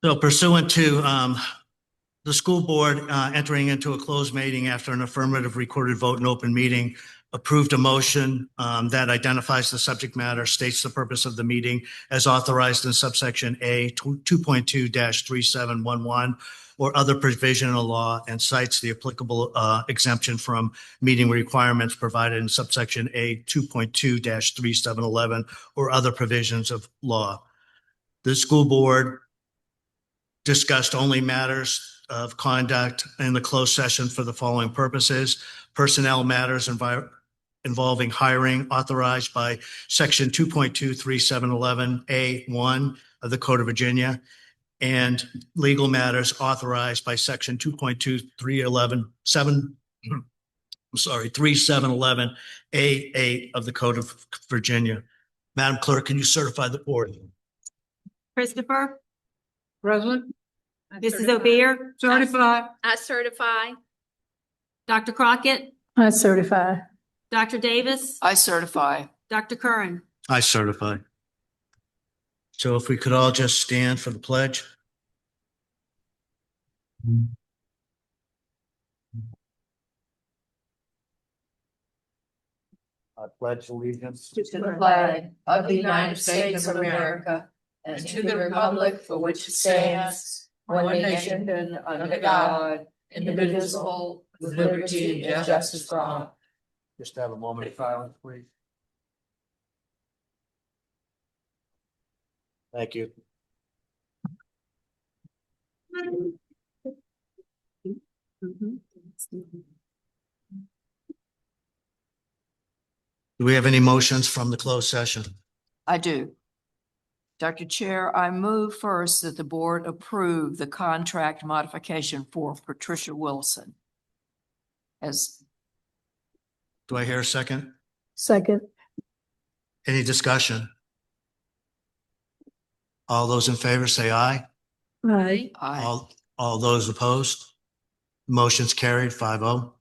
So pursuant to the school board entering into a closed meeting after an affirmative recorded vote in open meeting, approved a motion that identifies the subject matter, states the purpose of the meeting as authorized in subsection A 2.2-3711 or other provision of law, and cites the applicable exemption from meeting requirements provided in subsection A 2.2-3711 or other provisions of law. The school board discussed only matters of conduct in the closed session for the following purposes: personnel matters involving hiring authorized by section 2.23711A1 of the Code of Virginia, and legal matters authorized by section 3711A8 of the Code of Virginia. Madam Clerk, can you certify the board? Christopher, Present. Mrs. Obeer, Certified. I certify. Dr. Crockett, I certify. Dr. Davis, I certify. Dr. Curran. I certify. So if we could all just stand for the pledge. I pledge allegiance To the flag of the United States of America and to the republic for which it stands, one nation under God, indivisible, with liberty and justice for all. Just have a moment of silence, please. Thank you. Do we have any motions from the closed session? I do. Dr. Chair, I move first that the board approve the contract modification for Patricia Wilson. Do I hear a second? Second. Any discussion? All those in favor say aye. Aye. All those opposed? Motion's carried 5-0.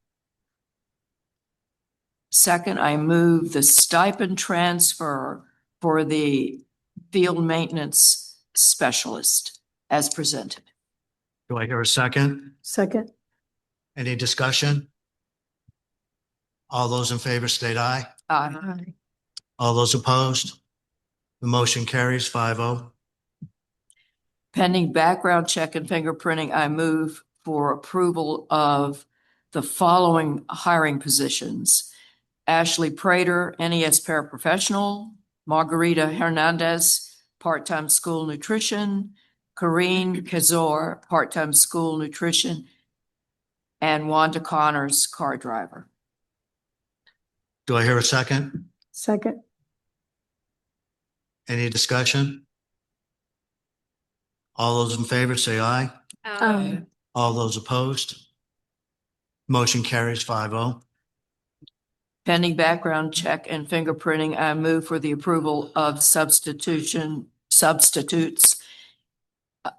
Second, I move the stipend transfer for the field maintenance specialist as presented. Do I hear a second? Second. Any discussion? All those in favor state aye. Aye. All those opposed? The motion carries 5-0. Pending background check and fingerprinting, I move for approval of the following hiring positions: Ashley Prater, NES paraprofessional; Margarita Hernandez, part-time school nutrition; Corrine Kazor, part-time school nutrition; and Wanda Connors, car driver. Do I hear a second? Second. Any discussion? All those in favor say aye. All those opposed? Motion carries 5-0. Pending background check and fingerprinting, I move for the approval of substitutes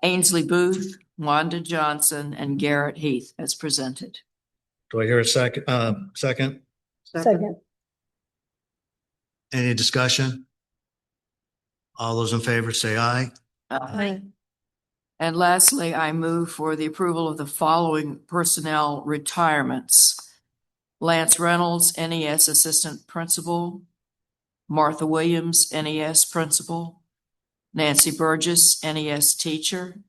Ainsley Booth, Wanda Johnson, and Garrett Heath as presented. Do I hear a second? Second? Second. Any discussion? All those in favor say aye. Aye. And lastly, I move for the approval of the following personnel retirements: Lance Reynolds, NES Assistant Principal; Martha Williams, NES Principal; Nancy Burgess, NES Teacher;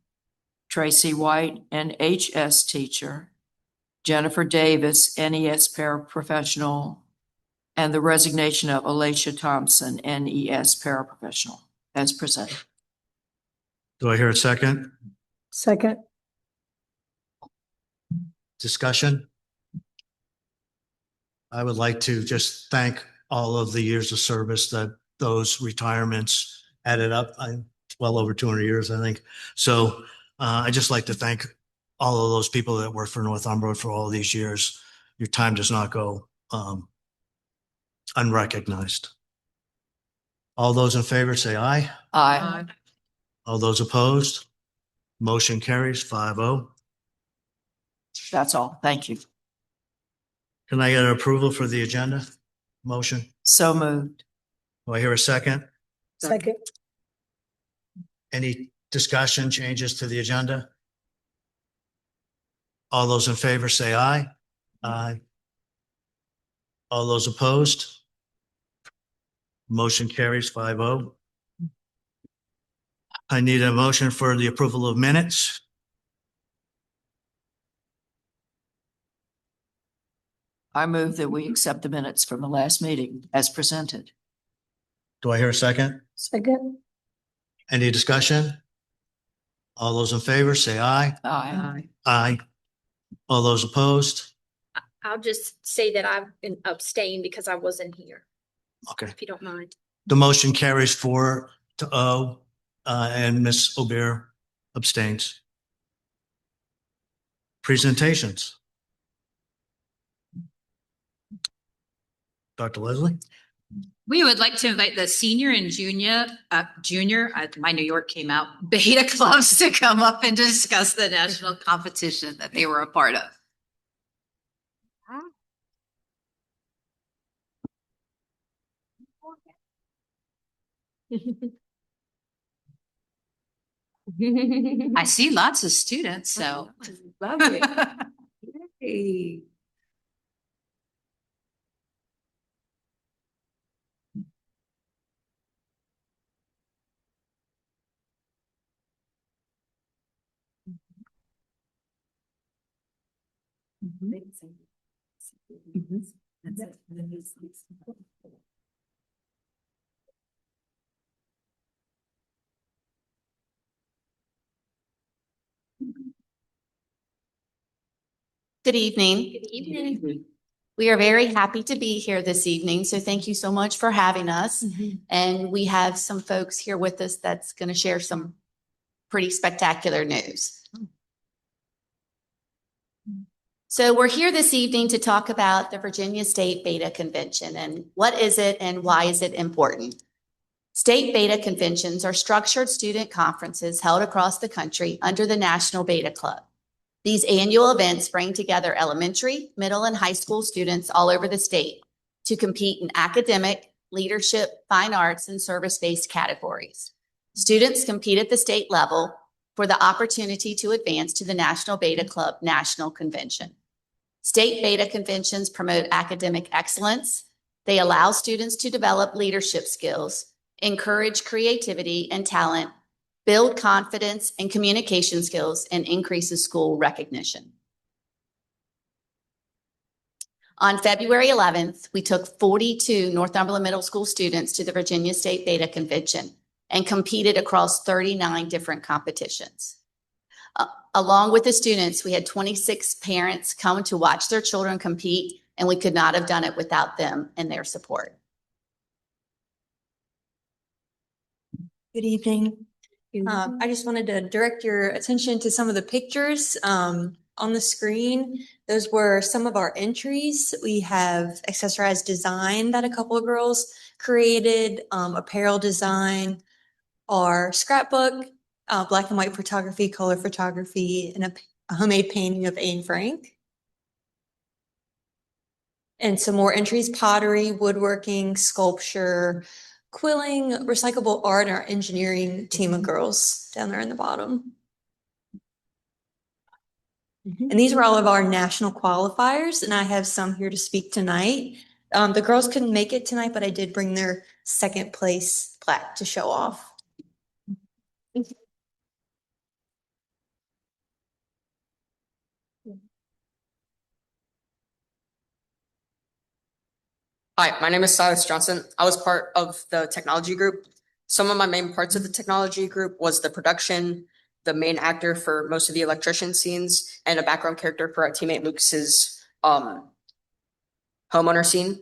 Tracy White, NHS Teacher; Jennifer Davis, NES Paraprofessional; and the resignation of Alicia Thompson, NES Paraprofessional, as presented. Do I hear a second? Second. Discussion? I would like to just thank all of the years of service that those retirements added up. Well over 200 years, I think. So I just like to thank all of those people that worked for Northumberland for all these years. Your time does not go unrecognized. All those in favor say aye. Aye. All those opposed? Motion carries 5-0. That's all. Thank you. Can I get an approval for the agenda? Motion? So moved. Do I hear a second? Second. Any discussion, changes to the agenda? All those in favor say aye. Aye. All those opposed? Motion carries 5-0. I need a motion for the approval of minutes. I move that we accept the minutes from the last meeting as presented. Do I hear a second? Second. Any discussion? All those in favor say aye. Aye. Aye. All those opposed? I'll just say that I've been abstained because I wasn't here, Okay. if you don't mind. The motion carries 4-0, and Ms. Obear abstains. Presentations. Dr. Leslie? We would like to invite the senior and junior, my New York came out, beta clubs to come up and discuss the national competition that they were a part of. I see lots of students, so. Love it. Hey. Good evening. Good evening. We are very happy to be here this evening, so thank you so much for having us. And we have some folks here with us that's going to share some pretty spectacular news. So we're here this evening to talk about the Virginia State Beta Convention and what is it and why is it important? State Beta Conventions are structured student conferences held across the country under the National Beta Club. These annual events bring together elementary, middle, and high school students all over the state to compete in academic, leadership, fine arts, and service-based categories. Students compete at the state level for the opportunity to advance to the National Beta Club National Convention. State Beta Conventions promote academic excellence. They allow students to develop leadership skills, encourage creativity and talent, build confidence and communication skills, and increases school recognition. On February 11th, we took 42 Northumberland Middle School students to the Virginia State Beta Convention and competed across 39 different competitions. Along with the students, we had 26 parents come to watch their children compete, and we could not have done it without them and their support. Good evening. I just wanted to direct your attention to some of the pictures on the screen. Those were some of our entries. We have accessorized design that a couple of girls created, apparel design, our scrapbook, black and white photography, color photography, and a homemade painting of Anne Frank. And some more entries: pottery, woodworking, sculpture, quilling, recyclable art, and our engineering team of girls down there in the bottom. And these were all of our national qualifiers, and I have some here to speak tonight. The girls couldn't make it tonight, but I did bring their second place plaque to show off. Hi, my name is Silas Johnson. I was part of the technology group. Some of my main parts of the technology group was the production, the main actor for most of the electrician scenes, and a background character for our teammate Lucas's homeowner scene.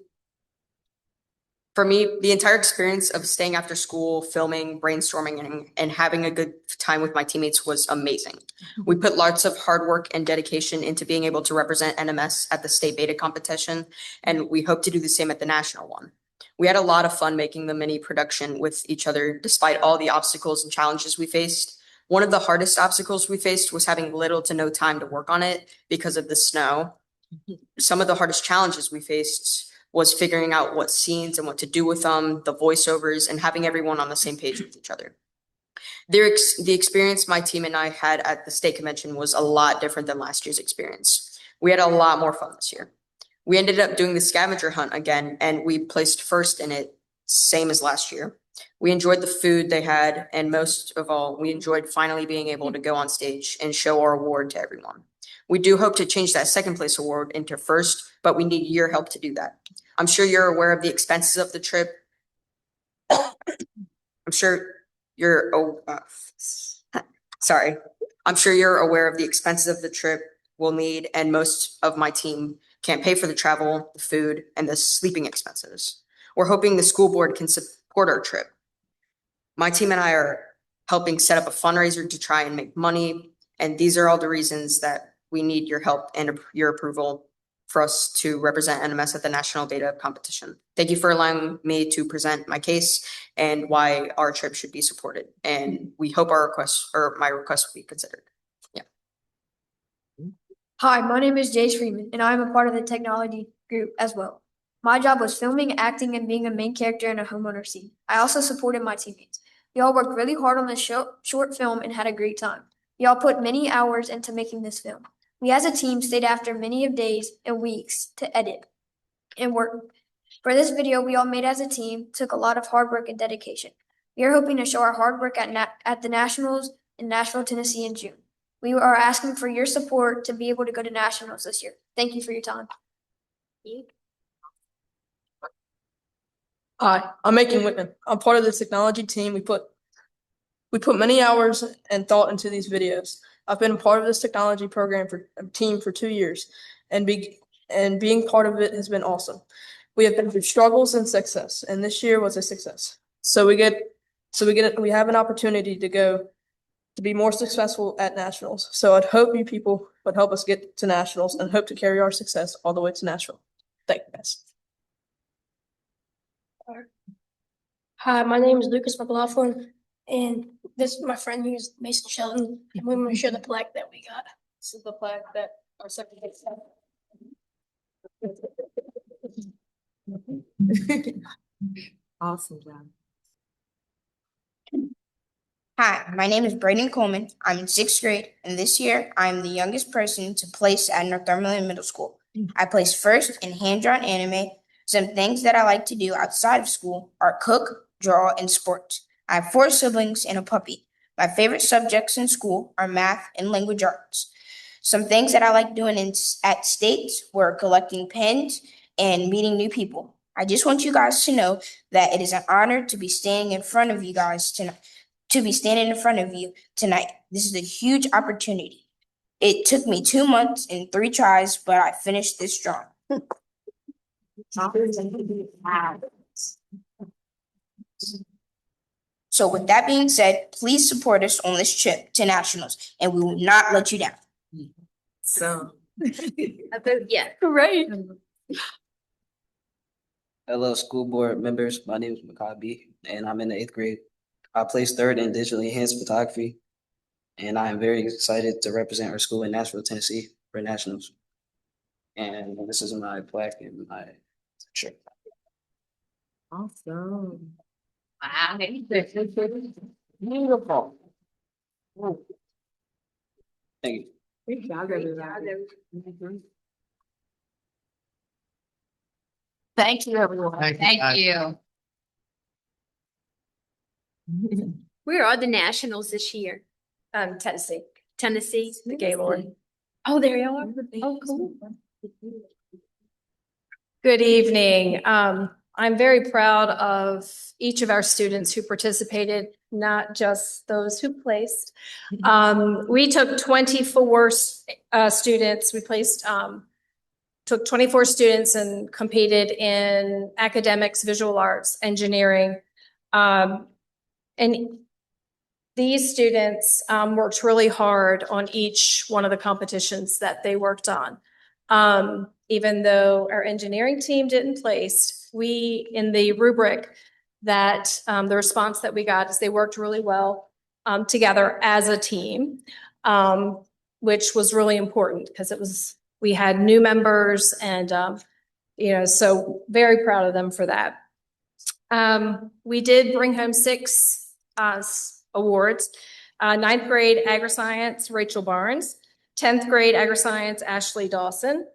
For me, the entire experience of staying after school, filming, brainstorming, and having a good time with my teammates was amazing. We put lots of hard work and dedication into being able to represent NMS at the state beta competition, and we hope to do the same at the national one. We had a lot of fun making the mini production with each other, despite all the obstacles and challenges we faced. One of the hardest obstacles we faced was having little to no time to work on it because of the snow. Some of the hardest challenges we faced was figuring out what scenes and what to do with them, the voiceovers, and having everyone on the same page with each other. The experience my team and I had at the state convention was a lot different than last year's experience. We had a lot more fun this year. We ended up doing the scavenger hunt again, and we placed first in it, same as last year. We enjoyed the food they had, and most of all, we enjoyed finally being able to go on stage and show our award to everyone. We do hope to change that second place award into first, but we need your help to do that. I'm sure you're aware of the expenses of the trip. I'm sure you're, sorry. I'm sure you're aware of the expenses of the trip we'll need, and most of my team can't pay for the travel, the food, and the sleeping expenses. We're hoping the school board can support our trip. My team and I are helping set up a fundraiser to try and make money, and these are all the reasons that we need your help and your approval for us to represent NMS at the National Beta competition. Thank you for allowing me to present my case and why our trip should be supported. And we hope our request, or my request, will be considered. Yeah. Hi, my name is Jace Freeman, and I am a part of the technology group as well. My job was filming, acting, and being a main character in a homeowner scene. I also supported my teammates. We all worked really hard on this short film and had a great time. We all put many hours into making this film. We as a team stayed after many of days and weeks to edit and work. For this video we all made as a team took a lot of hard work and dedication. We are hoping to show our hard work at the Nationals in Nashville, Tennessee in June. We are asking for your support to be able to go to Nationals this year. Thank you for your time. Hi, I'm Aiken Whitman. I'm part of the technology team. We put many hours and thought into these videos. I've been a part of this technology program team for 2 years, and being part of it has been awesome. We have been through struggles and success, and this year was a success. We have an opportunity to be more successful at Nationals. So I'd hope you people would help us get to Nationals and hope to carry our success all the way to Nashville. Thank you, guys. Hi, my name is Lucas McLaughlin, and this is my friend here is Mason Shelton, and we're going to show the plaque that we got. This is the plaque that our secretary sent. Awesome job. Hi, my name is Brayden Coleman. I'm in 6th grade, and this year I'm the youngest person to place at Northumberland Middle School. I placed first in hand-drawn anime. Some things that I like to do outside of school are cook, draw, and sports. I have 4 siblings and a puppy. My favorite subjects in school are math and language arts. Some things that I like doing at States were collecting pens and meeting new people. I just want you guys to know that it is an honor to be standing in front of you guys tonight. This is a huge opportunity. It took me 2 months and 3 tries, but I finished this strong. So with that being said, please support us on this trip to Nationals, and we will not let you down. So. Yeah. Great. Hello, school board members. My name is Maccabi, and I'm in the 8th grade. I placed 3rd in digitally enhanced photography, and I am very excited to represent our school in Nashville, Tennessee for Nationals. And this is my plaque and my shirt. Awesome. Wow. Beautiful. Thank you. Good job, everybody. Thank you, everyone. Thank you. Where are the Nationals this year? Tennessee, Tennessee? the Gaylord. Oh, there you are. Oh, cool. Good evening. I'm very proud of each of our students who participated, not just those who placed. We took 24 students. We took 24 students and competed in academics, visual arts, engineering. And these students worked really hard on each one of the competitions that they worked on. Even though our engineering team didn't place, we, in the rubric that the response that we got is they worked really well together as a team, which was really important because we had new members and, so very proud of them for that. We did bring home 6 awards. Ninth grade agri-science, Rachel Barnes. 10th grade agri-science, Ashley Dawson.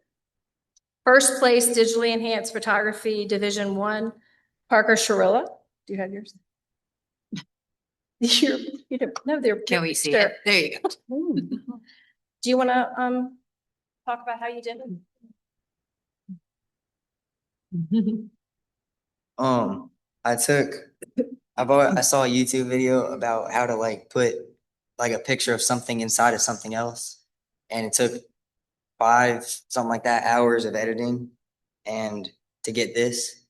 First place digitally enhanced photography, Division 1, Parker Sharilla. Do you have yours? You don't know their Can we see picture. it? There you go. Do you want to talk about how you did it? I saw a YouTube video about how to like put like a picture of something inside of something else. And it took 5 hours of editing and to get this.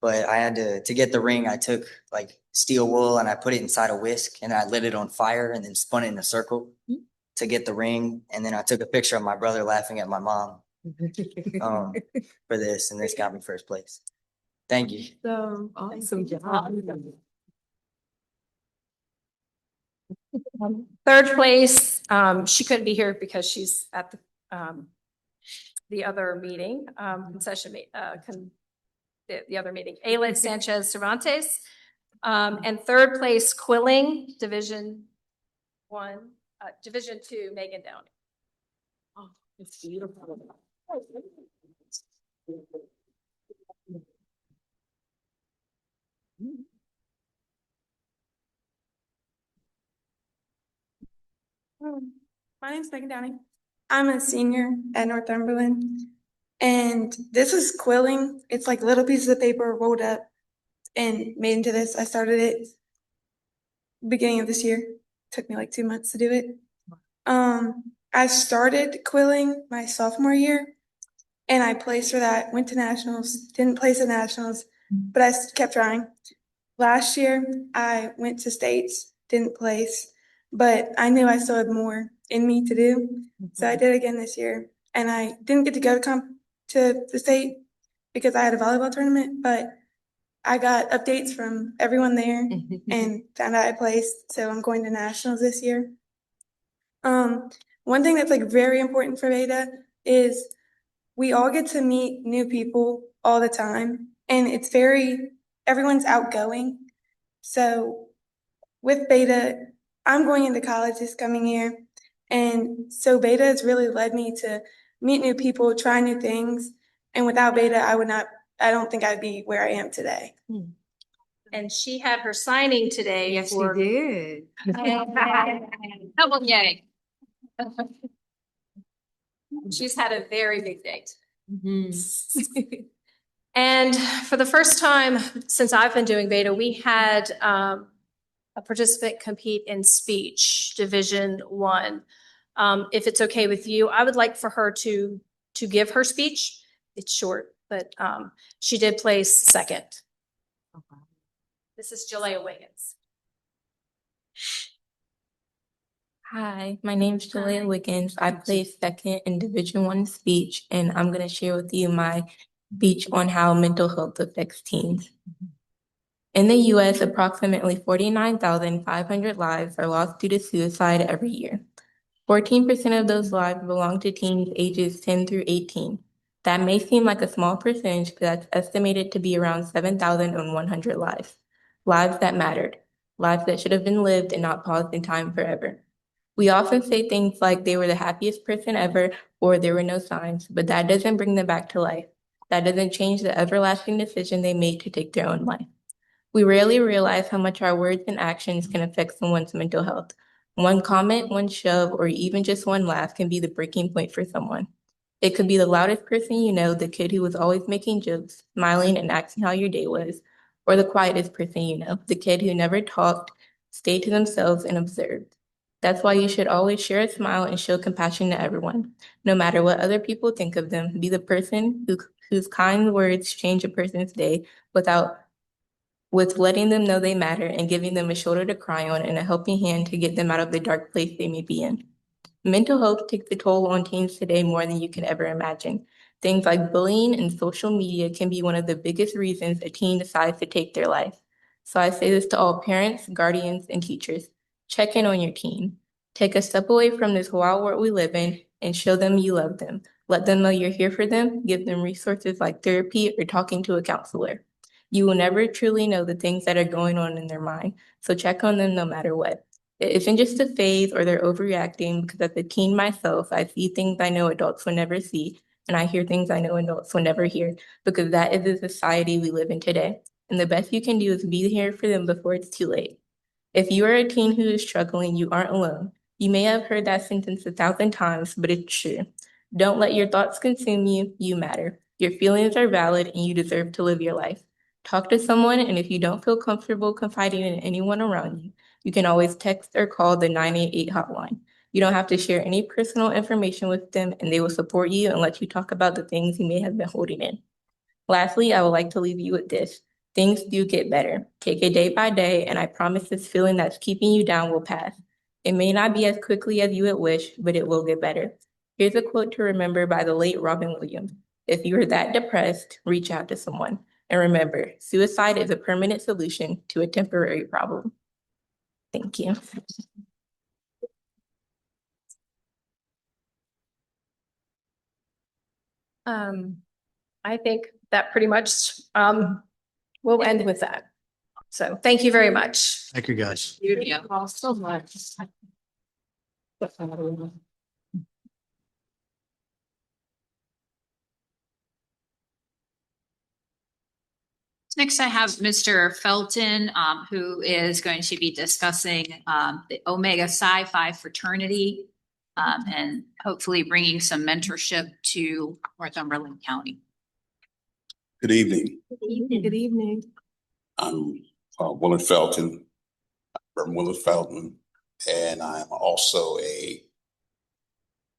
But I had to get the ring, I took like steel wool and I put it inside a whisk and I lit it on fire and then spun it in a circle to get the ring. And then I took a picture of my brother laughing at my mom for this, and this got me first place. Thank you. So awesome job. Third place, she couldn't be here because she's at the other meeting, the other meeting, Aylin Sanchez Cervantes. And third place, Quilling, Division 2, Megan Downey. Oh, it's beautiful. My name's Megan Downey. I'm a senior at Northumberland. And this is quilling. It's like little pieces of paper rolled up and made into this. I started it beginning of this year. Took me like 2 months to do it. I started quilling my sophomore year and I placed for that, went to nationals, didn't place at nationals, but I kept trying. Last year I went to states, didn't place, but I knew I still had more in me to do. So I did it again this year, and I didn't get to go to the state because I had a volleyball tournament, but I got updates from everyone there and found out I placed. So I'm going to nationals this year. One thing that's like very important for Beta is we all get to meet new people all the time, and everyone's outgoing. So with Beta, I'm going into college this coming year. And so Beta has really led me to meet new people, try new things. And without Beta, I don't think I'd be where I am today. And she had her signing today. Yes, she did. Double yay. She's had a very big day. And for the first time since I've been doing Beta, we had a participant compete in speech, Division 1. If it's okay with you, I would like for her to give her speech. It's short, but she did place second. This is Jalea Wiggins. Hi, my name's Jalea Wiggins. I placed second in Division 1 speech, and I'm going to share with you my speech on how mental health affects teens. In the U.S., approximately 49,500 lives are lost due to suicide every year. 14% of those lives belong to teens ages 10 through 18. That may seem like a small percentage, but that's estimated to be around 7,100 lives. Lives that mattered. Lives that should have been lived and not paused in time forever. We often say things like they were the happiest person ever or there were no signs, but that doesn't bring them back to life. That doesn't change the everlasting decision they made to take their own life. We rarely realize how much our words and actions can affect someone's mental health. One comment, one shove, or even just one laugh can be the breaking point for someone. It could be the loudest person you know, the kid who was always making jokes, smiling and asking how your day was, or the quietest person you know, the kid who never talked, stayed to themselves, and observed. That's why you should always share a smile and show compassion to everyone. No matter what other people think of them, be the person whose kind words change a person's day with letting them know they matter and giving them a shoulder to cry on and a helping hand to get them out of the dark place they may be in. Mental health takes a toll on teens today more than you can ever imagine. Things like bullying and social media can be one of the biggest reasons a teen decides to take their life. So I say this to all parents, guardians, and teachers. Check in on your teen. Take a step away from this wild world we live in and show them you love them. Let them know you're here for them. Give them resources like therapy or talking to a counselor. You will never truly know the things that are going on in their mind, so check on them no matter what. It isn't just a phase or they're overreacting, because as a teen myself, I see things I know adults will never see, and I hear things I know adults will never hear, because that is the society we live in today. And the best you can do is be here for them before it's too late. If you are a teen who is struggling, you aren't alone. You may have heard that sentence 1,000 times, but it's true. Don't let your thoughts consume you. You matter. Your feelings are valid and you deserve to live your life. Talk to someone, and if you don't feel comfortable confiding in anyone around you, you can always text or call the 988 hotline. You don't have to share any personal information with them, and they will support you and let you talk about the things you may have been holding in. Lastly, I would like to leave you with this. Things do get better. Take it day by day, and I promise this feeling that's keeping you down will pass. It may not be as quickly as you would wish, but it will get better. Here's a quote to remember by the late Robin Williams. If you are that depressed, reach out to someone. And remember, suicide is a permanent solution to a temporary problem. Thank you. I think that pretty much we'll end with that. So thank you very much. Thank you, guys. You all so much. Next, I have Mr. Felton, who is going to be discussing the Omega Psi Phi fraternity and hopefully bringing some mentorship to Northumberland County. Good evening. Good evening. I'm Willard Felton, from Willard Felton, and I'm also a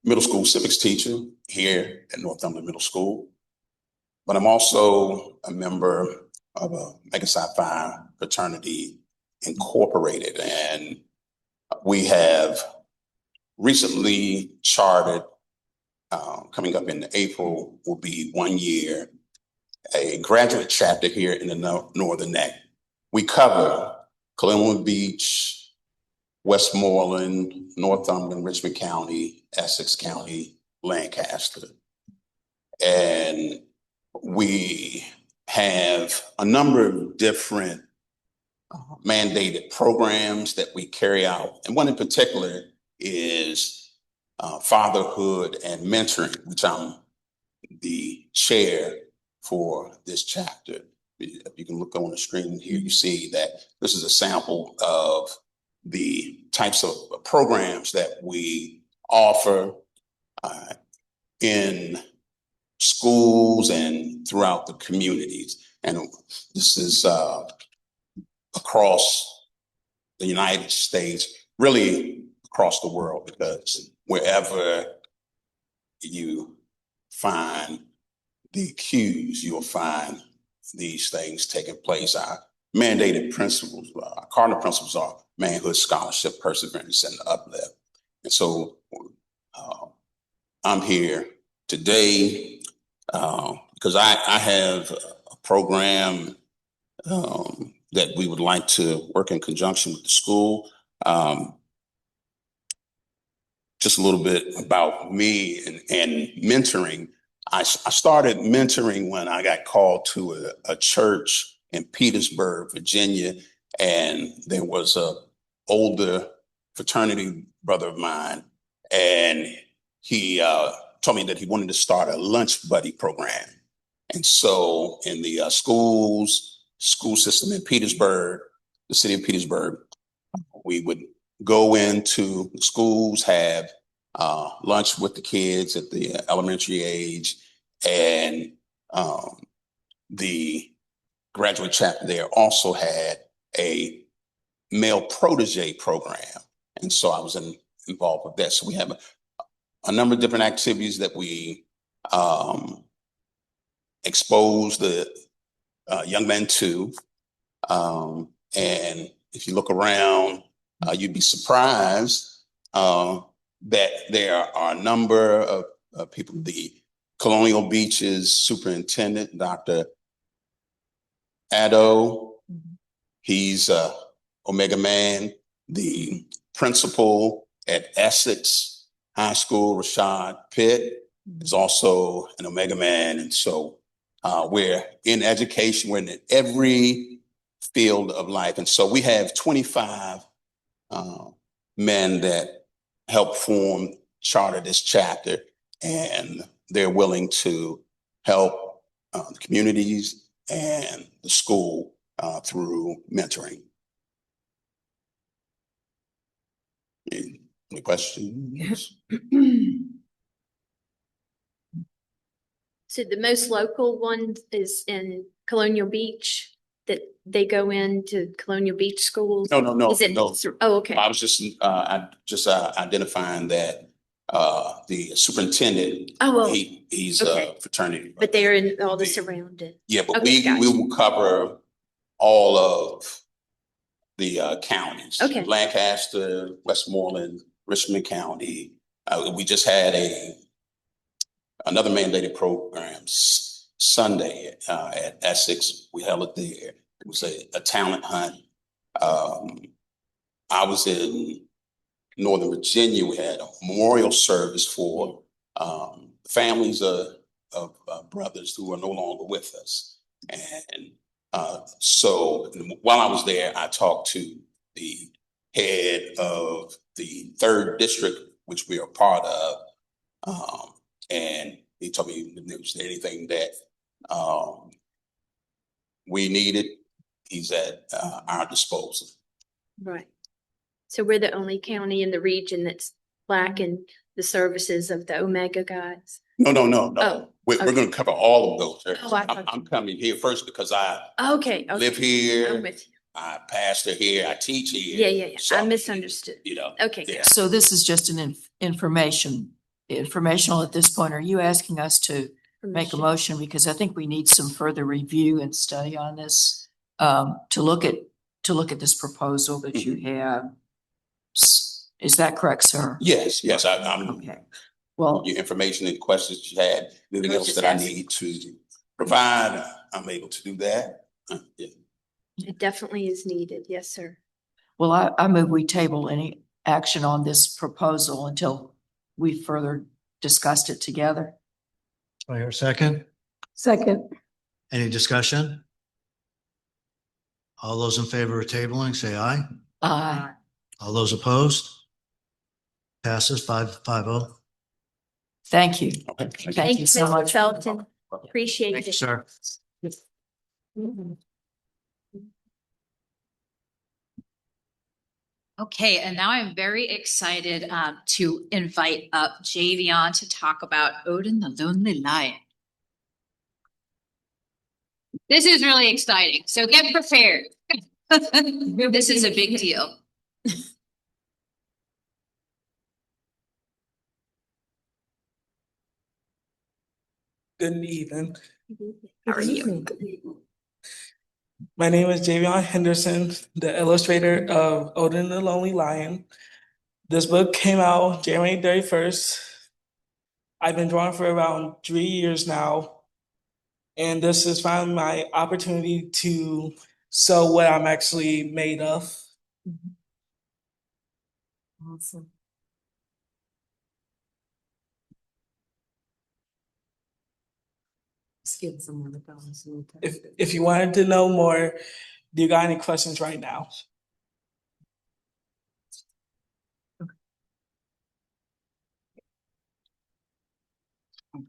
middle school civics teacher here at Northumberland Middle School. But I'm also a member of a Omega Psi Phi fraternity incorporated, and we have recently chartered, coming up in April will be 1 year, a graduate chapter here in the Northern Neck. We cover Colonial Beach, Westmoreland, Northumberland, Richmond County, Essex County, Lancaster. And we have a number of different mandated programs that we carry out. And one in particular is fatherhood and mentoring, which I'm the chair for this chapter. If you can look on the screen here, you see that this is a sample of the types of programs that we offer in schools and throughout the communities. And this is across the United States, really across the world, because wherever you find the cues, you'll find these things taking place. Our mandated principles, our cardinal principles are manhood, scholarship, perseverance, and uplift. And so I'm here today because I have a program that we would like to work in conjunction with the school. Just a little bit about me and mentoring. I started mentoring when I got called to a church in Petersburg, Virginia, and there was a older fraternity brother of mine, and he told me that he wanted to start a lunch buddy program. And so in the school system in Petersburg, the city of Petersburg, we would go into the schools, have lunch with the kids at the elementary age, and the graduate chapter there also had a male protege program. And so I was involved with that. So we have a number of different activities that we expose the young men to. And if you look around, you'd be surprised that there are a number of people. The Colonial Beach's superintendent, Dr. Addo, he's Omega man. The principal at Essex High School, Rashad Pitt, is also an Omega man. And so We're in education, we're in every field of life. And so we have 25 men that help charter this chapter, and they're willing to help the communities and the school through mentoring. Any questions? So the most local one is in Colonial Beach, that they go into Colonial Beach schools? No. Is it? Oh, okay. I was just identifying that the superintendent, he's okay. a fraternity. But they're in all the surrounding. Yeah, but Okay, we will cover all of the counties. Okay. Lancaster, Westmoreland, Richmond County. We just had another mandated program Sunday at Essex. We held it there. It was a talent hunt. I was in Northern Virginia. We had a memorial service for families of brothers who are no longer with us. And so while I was there, I talked to the head of the 3rd district, which we are part of. And he told me if there was anything that we needed, he's at our disposal. Right. So we're the only county in the region that's lacking the services of the Omega guys. No. Oh, We're going to cover all of those. Oh, I thought- I'm coming here first because I Okay. live here. I'm with you. I pastor here. I teach here. Yeah. So, I misunderstood. You know. Okay. Yeah. So this is just an informational at this point. Are you asking us to make a motion? Because I think we need some further review and study on this, to look at this proposal that you have. Is that correct, sir? Yes. I'm Okay. Well, your information and questions you had, anything else that I need to provide, I'm able to do that. Yeah. It definitely is needed. Yes, sir. well, I move we table any action on this proposal until we further discussed it together. Do I hear a second? Second. Any discussion? All those in favor of tabling, say aye. Aye. All those opposed? Passes 5-0. Thank you. Okay. Thank you so Mr. much. Felton. Appreciate Thank you, it. sir. Okay, and now I'm very excited to invite up Javion to talk about Odin the Lonely Lion. This is really exciting, so get prepared. This is a big deal. Good evening. How are you? My name is Javion Henderson, the illustrator of Odin the Lonely Lion. This book came out January 31st. I've been drawing for around 3 years now. And this has found my opportunity to show what I'm actually made of. Awesome. If you wanted to know more, do you got any questions right now?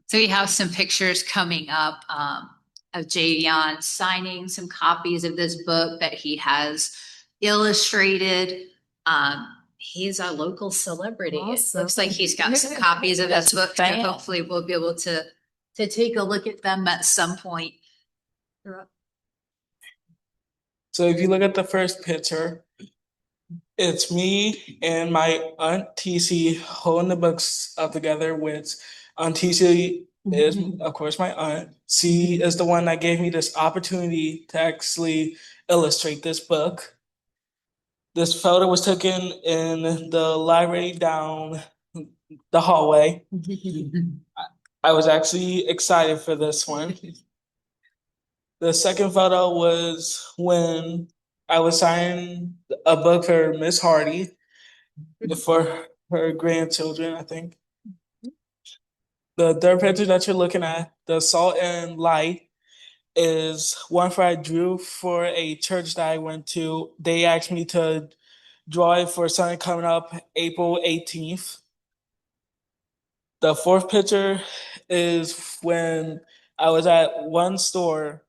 So we have some pictures coming up of Javion signing some copies of this book that he has illustrated. He's a local celebrity. Awesome. It looks like he's got some copies of this book. So fan. hopefully we'll be able to take a look at them at some point. So if you look at the first picture, it's me and my Aunt TC holding the books up together, which Aunt TC is, of course, my aunt. She is the one that gave me this opportunity to actually illustrate this book. This photo was taken in the library down the hallway. I was actually excited for this one. The second photo was when I was signing a book for Miss Hardy for her grandchildren, I think. The third picture that you're looking at, the Salt and Light, is one I drew for a church that I went to. They asked me to draw it for something coming up April 18th. The fourth picture is when I was at one store.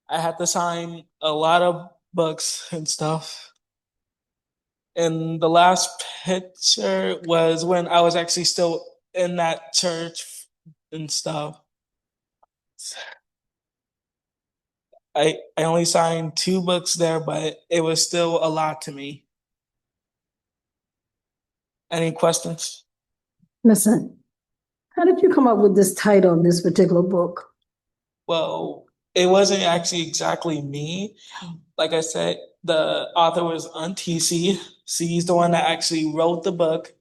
I had to sign a lot of books and stuff. And the last picture was when I was actually still in that church and stuff. I only signed 2 books there, but it was still a lot to me. Any questions? Listen, how did you come up with this title of this particular book? Well, it wasn't actually exactly me. Like I said, the author was Aunt TC. She's the one that actually wrote the book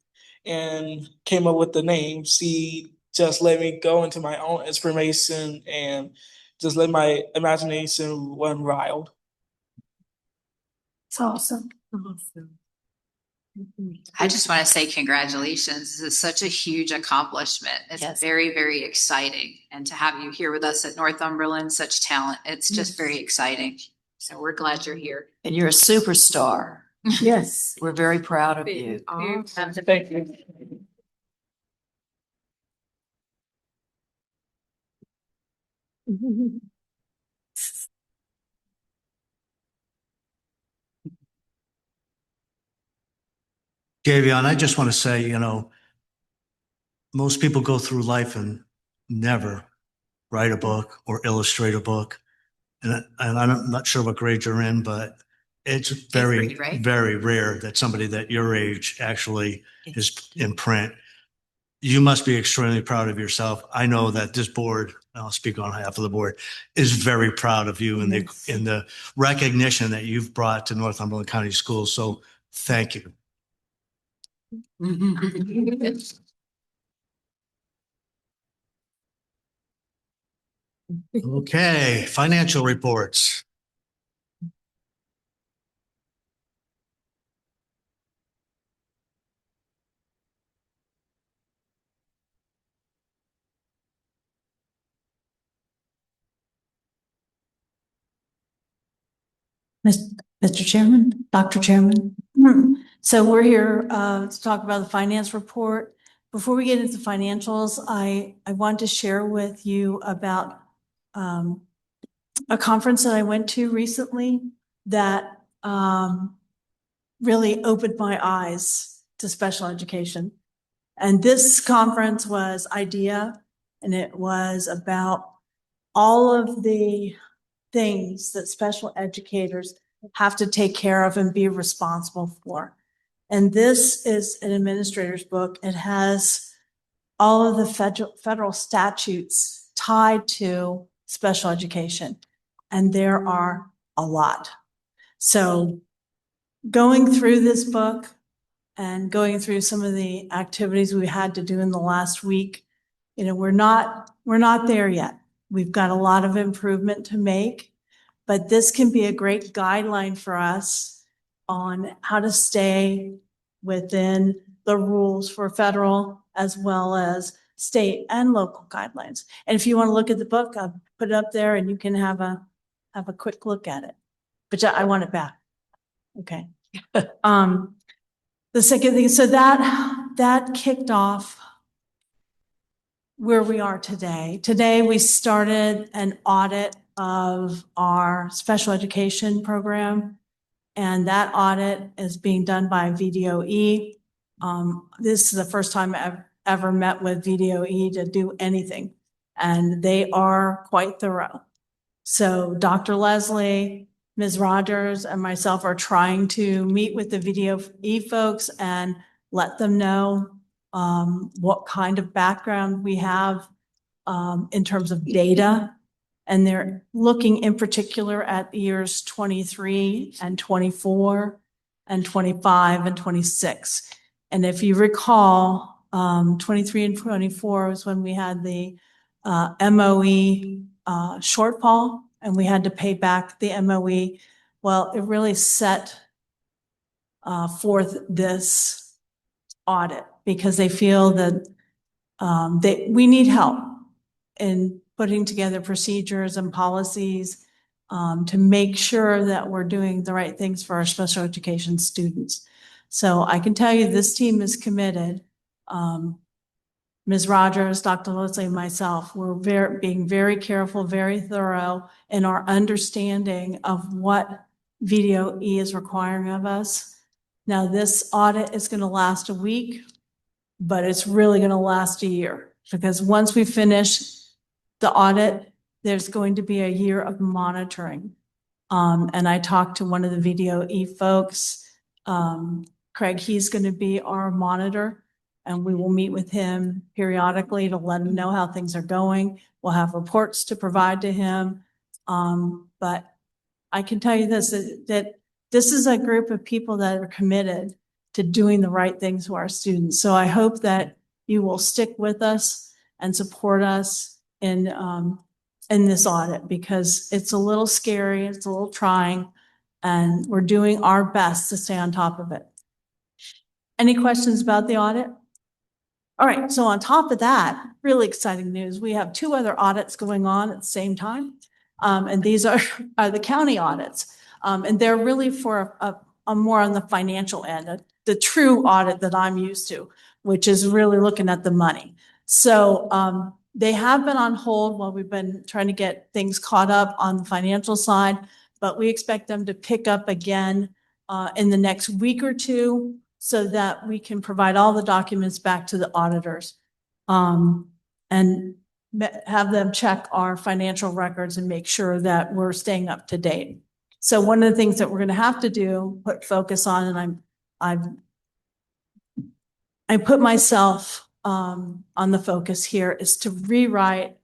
and came up with the name. She just let me go into my own inspiration and just let my imagination run wild. It's awesome. I just want to say congratulations. This is such a huge accomplishment. It's very, very exciting. And to have you here with us at Northumberland, such talent, it's just very exciting. So we're glad you're here. And you're a superstar. Yes. We're very proud of you. Thank you. Gavion, I just want to say, most people go through life and never write a book or illustrate a book. And I'm not sure what grade you're in, but it's very, grade, right? very rare that somebody that your age actually is in print. You must be extremely proud of yourself. I know that this board, I'll speak on behalf of the board, is very proud of you and the recognition that you've brought to Northumberland County Schools. So thank you. Okay, financial reports. Mr. Chairman, Dr. Chairman. So we're here to talk about the finance report. Before we get into financials, I want to share with you about a conference that I went to recently that really opened my eyes to special education. And this conference was IDEA, and it was about all of the things that special educators have to take care of and be responsible for. And this is an administrator's book. It has all of the federal statutes tied to special education, and there are a lot. So going through this book and going through some of the activities we had to do in the last week, we're not there yet. We've got a lot of improvement to make, but this can be a great guideline for us on how to stay within the rules for federal as well as state and local guidelines. And if you want to look at the book, I'll put it up there and you can have a quick look at it. But I want it back. Okay. The second thing, so that kicked off where we are today. Today, we started an audit of our special education program, and that audit is being done by VDOE. This is the first time I've ever met with VDOE to do anything, and they are quite thorough. So Dr. Leslie, Ms. Rogers, and myself are trying to meet with the VDOE folks and let them know what kind of background we have in terms of data. And they're looking in particular at years 23 and 24 and 25 and 26. And if you recall, 23 and 24 was when we had the MOE shortfall, and we had to pay back the MOE. Well, it really set forth this audit because they feel that we need help in putting together procedures and policies to make sure that we're doing the right things for our special education students. So I can tell you this team is committed. Ms. Rogers, Dr. Leslie, and myself, we're being very careful, very thorough in our understanding of what VDOE is requiring of us. Now, this audit is going to last a week, but it's really going to last a year, because once we finish the audit, there's going to be a year of monitoring. And I talked to one of the VDOE folks, Craig, he's going to be our monitor, and we will meet with him periodically to let him know how things are going. We'll have reports to provide to him. But I can tell you this, that this is a group of people that are committed to doing the right things for our students. So I hope that you will stick with us and support us in this audit, because it's a little scary, it's a little trying, and we're doing our best to stay on top of it. Any questions about the audit? All right, so on top of that, really exciting news, we have 2 other audits going on at the same time. And these are the county audits. And they're really for a more on the financial end, the true audit that I'm used to, which is really looking at the money. So they have been on hold while we've been trying to get things caught up on the financial side, but we expect them to pick up again in the next week or 2, so that we can provide all the documents back to the auditors and have them check our financial records and make sure that we're staying up to date. So one of the things that we're going to have to do, put focus on, and I put myself on the focus here, is to rewrite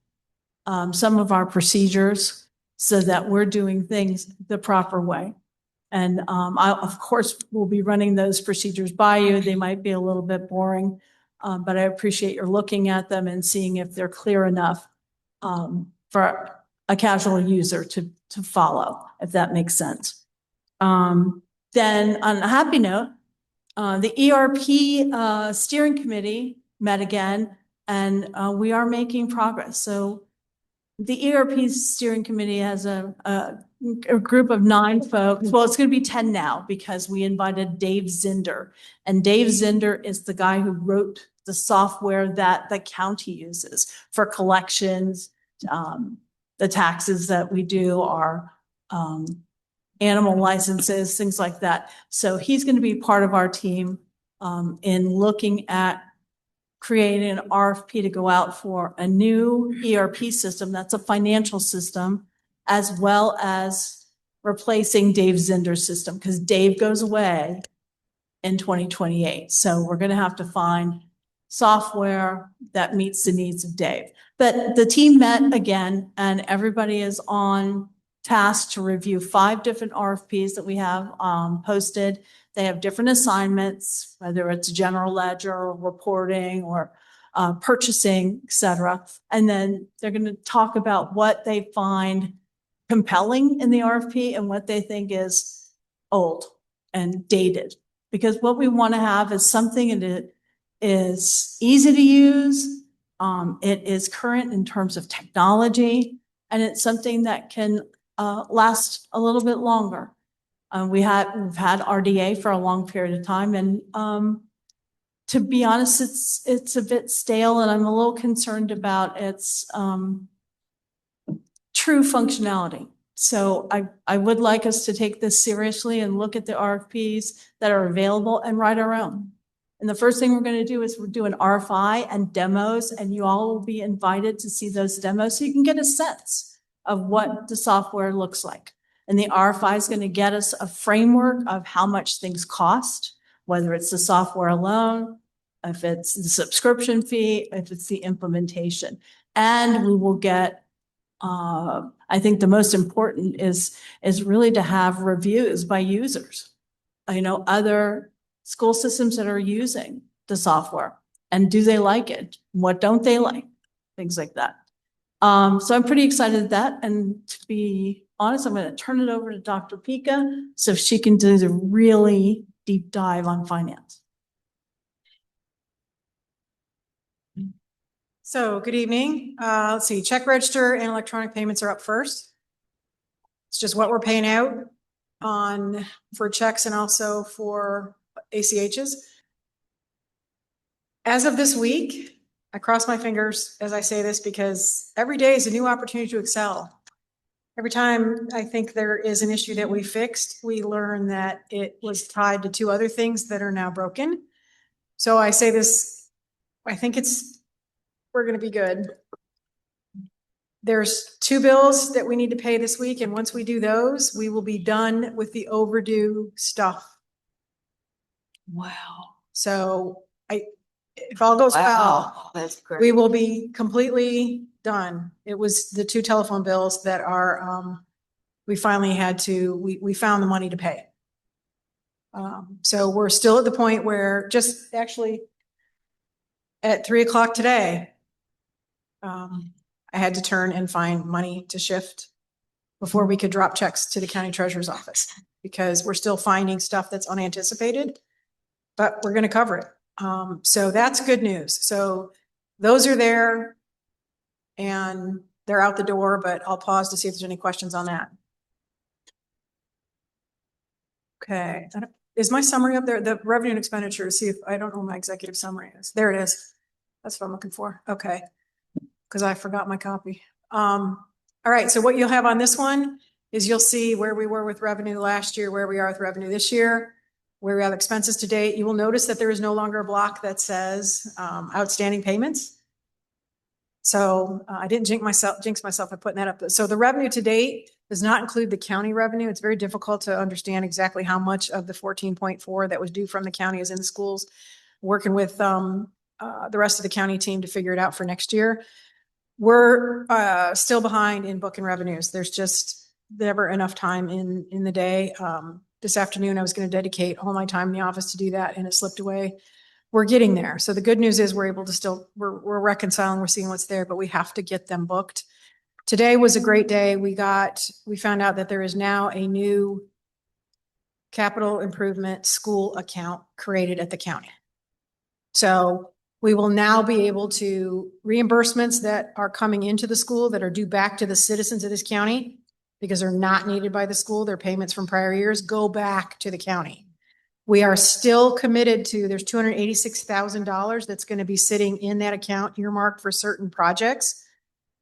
some of our procedures so that we're doing things the proper way. And I, of course, will be running those procedures by you. They might be a little bit boring, but I appreciate your looking at them and seeing if they're clear enough for a casual user to follow, if that makes sense. Then on a happy note, the ERP steering committee met again, and we are making progress. So the ERP steering committee has a group of 9 folks. Well, it's going to be 10 now, because we invited Dave Zinder. And Dave Zinder is the guy who wrote the software that the county uses for collections, the taxes that we do, our animal licenses, things like that. So he's going to be part of our team in looking at creating an RFP to go out for a new ERP system that's a financial system, as well as replacing Dave Zinder's system, because Dave goes away in 2028. So we're going to have to find software that meets the needs of Dave. But the team met again, and everybody is on task to review 5 different RFPs that we have posted. They have different assignments, whether it's general ledger or reporting or purchasing, et cetera. And then they're going to talk about what they find compelling in the RFP and what they think is old and dated. Because what we want to have is something that is easy to use, it is current in terms of technology, and it's something that can last a little bit longer. We've had RDA for a long period of time, and to be honest, it's a bit stale, and I'm a little concerned about its true functionality. So I would like us to take this seriously and look at the RFPs that are available and write our own. And the first thing we're going to do is we're doing RFI and demos, and you all will be invited to see those demos so you can get a sense of what the software looks like. And the RFI is going to get us a framework of how much things cost, whether it's the software alone, if it's the subscription fee, if it's the implementation. And we will get, I think the most important is really to have reviews by users. Other school systems that are using the software, and do they like it? What don't they like? Things like that. So I'm pretty excited at that. And to be honest, I'm going to turn it over to Dr. Pika so she can do the really deep dive on finance. So good evening. Let's see, check register and electronic payments are up first. It's just what we're paying out for checks and also for ACHs. As of this week, I cross my fingers as I say this because every day is a new opportunity to excel. Every time I think there is an issue that we fixed, we learn that it was tied to two other things that are now broken. So I say this, I think we're going to be good. There's 2 bills that we need to pay this week. And once we do those, we will be done with the overdue stuff. Wow. So if all goes well, That's great. we will be completely done. It was the 2 telephone bills that are, we finally we found the money to pay. So we're still at the point where just actually at 3:00 today, I had to turn and find money to shift before we could drop checks to the county treasurer's office because we're still finding stuff that's unanticipated, but we're going to cover it. So that's good news. So those are there and they're out the door, but I'll pause to see if there's any questions on that. Okay. Is my summary up there? The revenue and expenditure, see if I don't know what my executive summary is. There it is. That's what I'm looking for. Okay. Because I forgot my copy. All right. So what you'll have on this one is you'll see where we were with revenue last year, where we are with revenue this year, where we have expenses to date. You will notice that there is no longer a block that says outstanding payments. So I didn't jinx myself by putting that up. So the revenue to date does not include the county revenue. It's very difficult to understand exactly how much of the 14.4 that was due from the county is in the schools. Working with the rest of the county team to figure it out for next year. We're still behind in booking revenues. There's just never enough time in the day. This afternoon, I was going to dedicate all my time in the office to do that, and it slipped away. We're getting there. So the good news is we're able to we're reconciling, we're seeing what's there, but we have to get them booked. Today was a great day. We found out that there is now a new capital improvement school account created at the county. So we will now be able to reimbursements that are coming into the school that are due back to the citizens of this county because they're not needed by the school, their payments from prior years go back to the county. We are still committed to, there's $286,000 that's going to be sitting in that account earmarked for certain projects.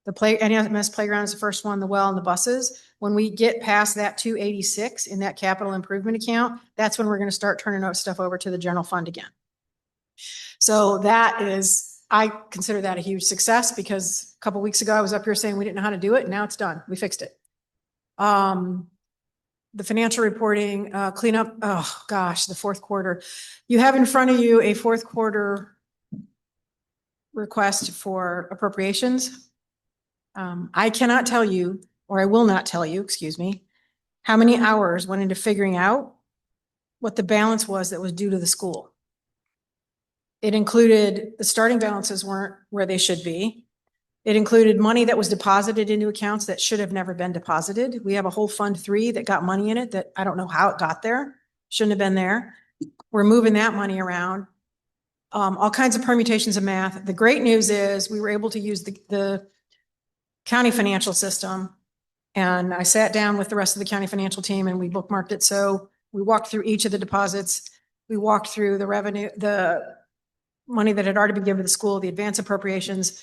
The NMS playground is the first one, the well and the buses. When we get past that 286 in that capital improvement account, that's when we're going to start turning stuff over to the general fund again. So I consider that a huge success because a couple of weeks ago I was up here saying we didn't know how to do it and now it's done. We fixed it. The financial reporting, cleanup, oh gosh, the fourth quarter. You have in front of you a fourth quarter request for appropriations. I cannot tell you, or I will not tell you, excuse me, how many hours went into figuring out what the balance was that was due to the school. It included the starting balances weren't where they should be. It included money that was deposited into accounts that should have never been deposited. We have a whole Fund 3 that got money in it that I don't know how it got there. Shouldn't have been there. We're moving that money around. All kinds of permutations of math. The great news is we were able to use the county financial system. And I sat down with the rest of the county financial team and we bookmarked it. So we walked through each of the deposits. We walked through the revenue, the money that had already been given to the school, the advance appropriations.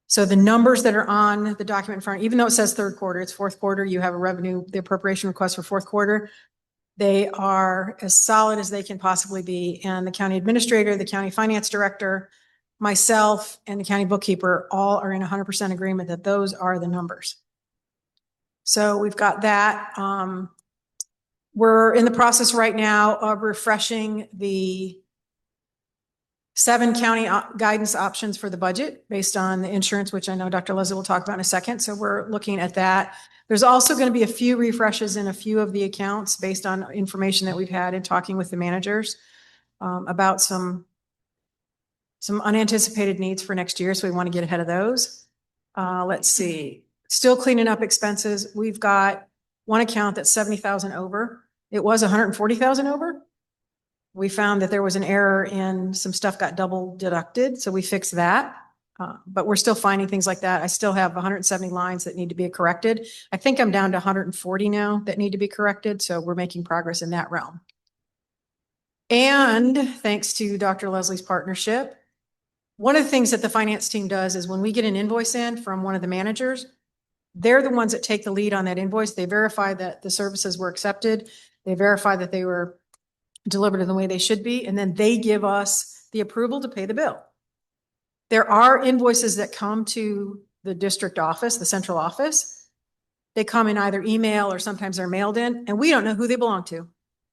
So the numbers that are on the document in front, even though it says third quarter, it's fourth quarter, you have a revenue, the appropriation request for fourth quarter. They are as solid as they can possibly be. And the county administrator, the county finance director, myself, and the county bookkeeper all are in 100% agreement that those are the numbers. So we've got that. We're in the process right now of refreshing the 7 county guidance options for the budget based on the insurance, which I know Dr. Leslie will talk about in a second. So we're looking at that. There's also going to be a few refreshes in a few of the accounts based on information that we've had in talking with the managers about some unanticipated needs for next year. So we want to get ahead of those. Let's see. Still cleaning up expenses. We've got one account that's 70,000 over. It was 140,000 over. We found that there was an error in some stuff got double deducted. So we fixed that. But we're still finding things like that. I still have 170 lines that need to be corrected. I think I'm down to 140 now that need to be corrected. So we're making progress in that realm. And thanks to Dr. Leslie's partnership, one of the things that the finance team does is when we get an invoice in from one of the managers, they're the ones that take the lead on that invoice. They verify that the services were accepted. They verify that they were delivered in the way they should be. And then they give us the approval to pay the bill. There are invoices that come to the district office, the central office. They come in either email or sometimes they're mailed in, and we don't know who they belong to.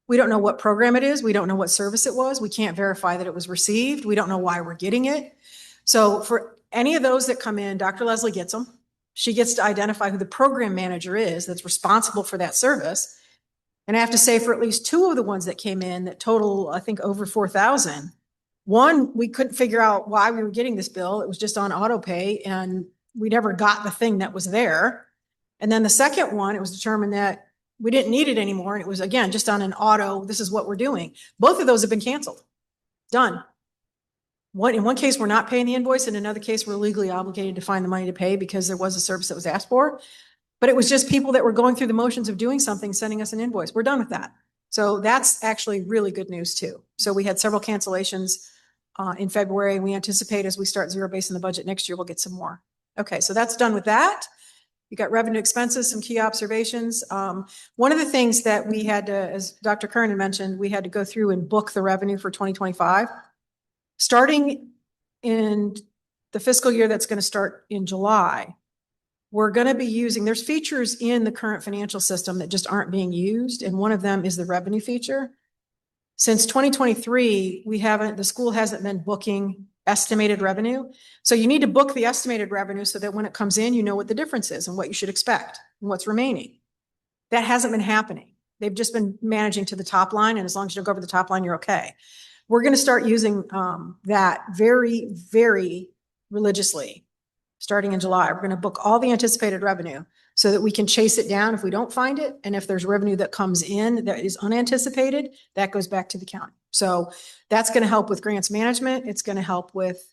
We don't know what program it is. We don't know what service it was. We can't verify that it was received. We don't know why we're getting it. So for any of those that come in, Dr. Leslie gets them. She gets to identify who the program manager is that's responsible for that service. And I have to say, for at least two of the ones that came in that total, I think, over 4,000, one, we couldn't figure out why we were getting this bill. It was just on auto pay and we never got the thing that was there. And then the second one, it was determined that we didn't need it anymore. And it was, again, just on an auto, this is what we're doing. Both of those have been canceled. Done. In one case, we're not paying the invoice. In another case, we're legally obligated to find the money to pay because there was a service that was asked for. But it was just people that were going through the motions of doing something, sending us an invoice. We're done with that. So that's actually really good news too. So we had several cancellations in February. We anticipate as we start zero base in the budget next year, we'll get some more. Okay, so that's done with that. You got revenue expenses, some key observations. One of the things that we had to, as Dr. Kernan mentioned, we had to go through and book the revenue for 2025. Starting in the fiscal year that's going to start in July, we're going to be using, there's features in the current financial system that just aren't being used. And one of them is the revenue feature. Since 2023, the school hasn't been booking estimated revenue. So you need to book the estimated revenue so that when it comes in, you know what the difference is and what you should expect and what's remaining. That hasn't been happening. They've just been managing to the top line. And as long as you don't go over the top line, you're okay. We're going to start using that very, very religiously starting in July. We're going to book all the anticipated revenue so that we can chase it down if we don't find it. And if there's revenue that comes in that is unanticipated, that goes back to the county. So that's going to help with grants management. It's going to help with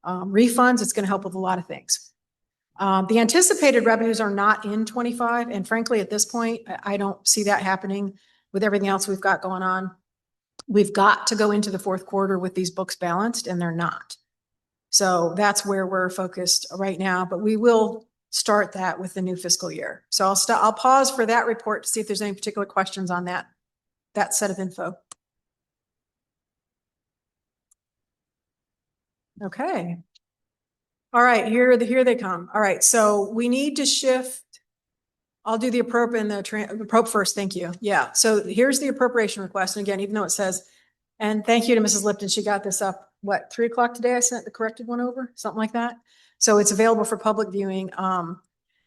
refunds. It's going to help with a lot of things. The anticipated revenues are not in 25. And frankly, at this point, I don't see that happening with everything else we've got going on. We've got to go into the fourth quarter with these books balanced, and they're not. So that's where we're focused right now, but we will start that with the new fiscal year. So I'll pause for that report to see if there's any particular questions on that set of info. Okay. All right, here they come. All right, so we need to shift. I'll do the appropriate and the appropriate first. Thank you. Yeah. So here's the appropriation request. And again, even though it says, and thank you to Mrs. Lipton, she got this up, 3 o'clock today? I sent the corrected one over, something like that. So it's available for public viewing.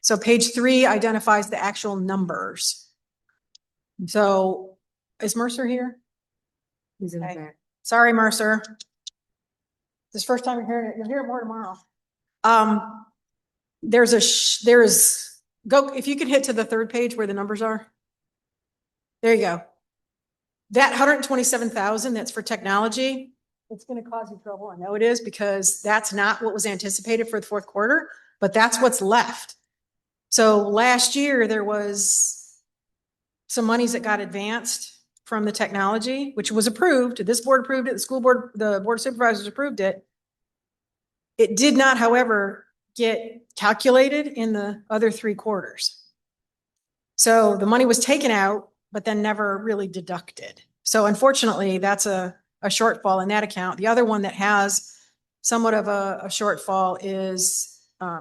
So page 3 identifies the actual numbers. So is Mercer here? He's in the back. Sorry, Mercer. This is the first time you're hearing it. You'll hear it more tomorrow. Go, if you could hit to the 3rd page where the numbers are. There you go. That 127,000 that's for technology, it's going to cause you trouble. I know it is because that's not what was anticipated for the 4th quarter, but that's what's left. So last year there was some monies that got advanced from the technology, which was approved. This board approved it. The school board, the board of supervisors approved it. It did not, however, get calculated in the other 3 quarters. So the money was taken out, but then never really deducted. So unfortunately, that's a shortfall in that account. The other one that has somewhat of a shortfall is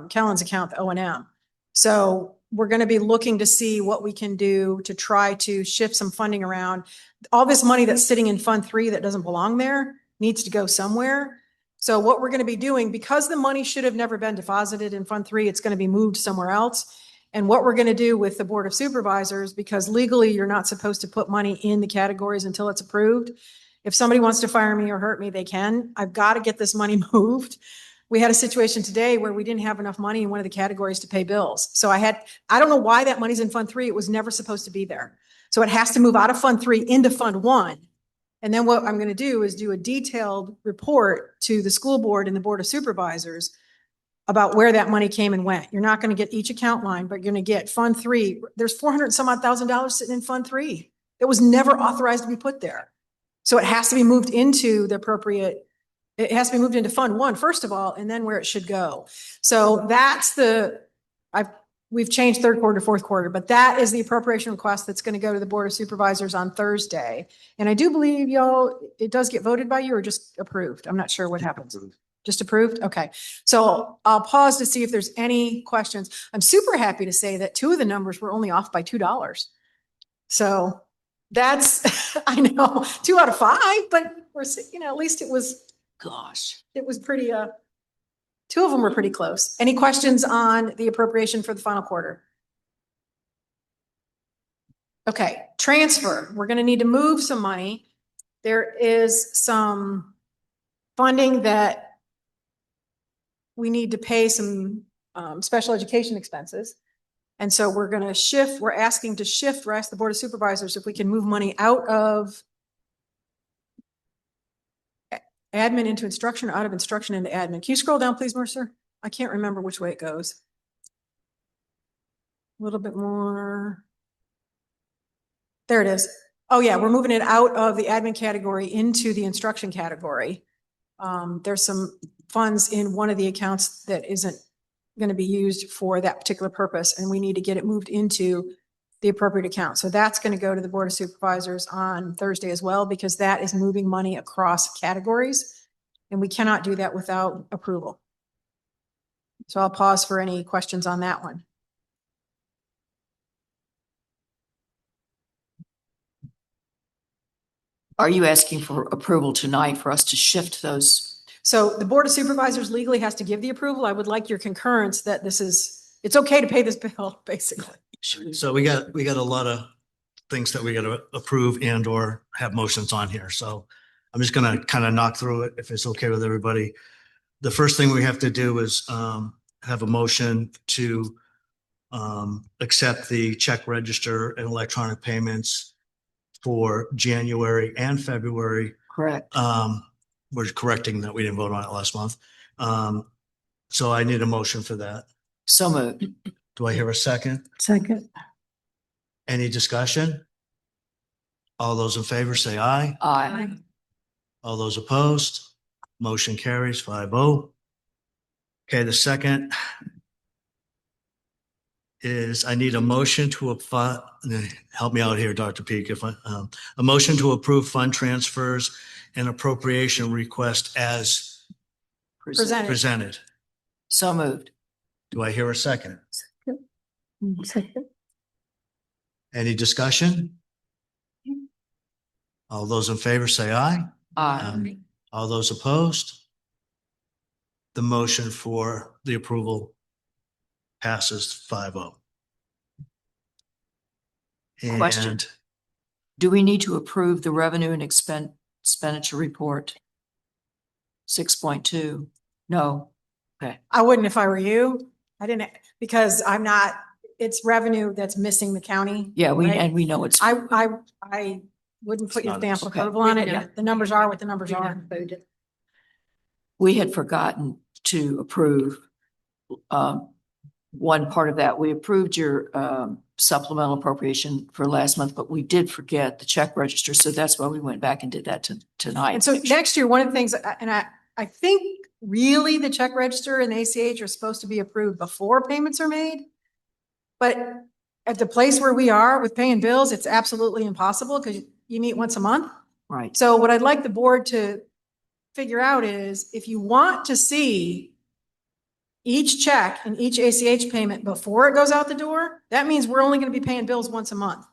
Kellen's account, the O&M. So we're going to be looking to see what we can do to try to shift some funding around. All this money that's sitting in Fund 3 that doesn't belong there needs to go somewhere. So what we're going to be doing, because the money should have never been deposited in Fund 3, it's going to be moved somewhere else. And what we're going to do with the Board of Supervisors, because legally you're not supposed to put money in the categories until it's approved. If somebody wants to fire me or hurt me, they can. I've got to get this money moved. We had a situation today where we didn't have enough money in one of the categories to pay bills. So I don't know why that money's in Fund 3. It was never supposed to be there. So it has to move out of Fund 3 into Fund 1. And then what I'm going to do is do a detailed report to the school board and the Board of Supervisors about where that money came and went. You're not going to get each account line, but you're going to get Fund 3. There's 400 and some odd $1,000 sitting in Fund 3. It was never authorized to be put there. So it has to be moved into the appropriate, it has to be moved into Fund 1, first of all, and then where it should go. So that's we've changed third quarter to fourth quarter, but that is the appropriation request that's going to go to the Board of Supervisors on Thursday. And I do believe y'all, it does get voted by you or just approved. I'm not sure what happens. Just approved? Okay. So I'll pause to see if there's any questions. I'm super happy to say that 2 of the numbers were only off by $2. So that's, I know, 2 out of 5, but we're, at least it was, it was pretty, 2 of them were pretty close. Any questions on the appropriation for the final quarter? Okay, transfer. We're going to need to move some money. There is some funding that we need to pay some special education expenses. And so we're going to shift, we're asking the Board of Supervisors if we can move money out of admin into instruction, or out of instruction into admin. Can you scroll down, please, Mercer? I can't remember which way it goes. A little bit more. There it is. Oh yeah, we're moving it out of the admin category into the instruction category. There's some funds in one of the accounts that isn't going to be used for that particular purpose, and we need to get it moved into the appropriate account. So that's going to go to the Board of Supervisors on Thursday as well, because that is moving money across categories, and we cannot do that without approval. So I'll pause for any questions on that one. Are you asking for approval tonight for us to shift those? So the Board of Supervisors legally has to give the approval. I would like your concurrence that it's okay to pay this bill, basically. So we got a lot of things that we got to approve and or have motions on here. So I'm just going to kind of knock through it if it's okay with everybody. The first thing we have to do is have a motion to accept the check register and electronic payments for January and February. Correct. We're correcting that we didn't vote on it last month. So I need a motion for that. So moved. Do I hear a second? Second. Any discussion? All those in favor say aye. Aye. All those opposed? Motion carries 5-0. Okay, the second is I need a motion to help me out here, Dr. Peak, if a motion to approve fund transfers and appropriation request as presented. So moved. Do I hear a second? Second. Any discussion? All those in favor say aye. Aye. All those opposed? The motion for the approval passes 5-0. Question. And Do we need to approve the revenue and expenditure report? 6.2? No. Okay. I wouldn't if I were you. I didn't, because it's revenue that's missing the county. Yeah, right? we know it's. I wouldn't put your stamp of Okay. approval on it. The numbers are what the numbers are. We had forgotten to approve one part of that. We approved your supplemental appropriation for last month, but we did forget the check register. So that's why we went back and did that tonight. And so next year, one of the things, and I think really the check register and the ACH are supposed to be approved before payments are made. But at the place where we are with paying bills, it's absolutely impossible because you meet once a month. Right. So what I'd like the board to figure out is if you want to see each check and each ACH payment before it goes out the door, that means we're only going to be paying bills once a month.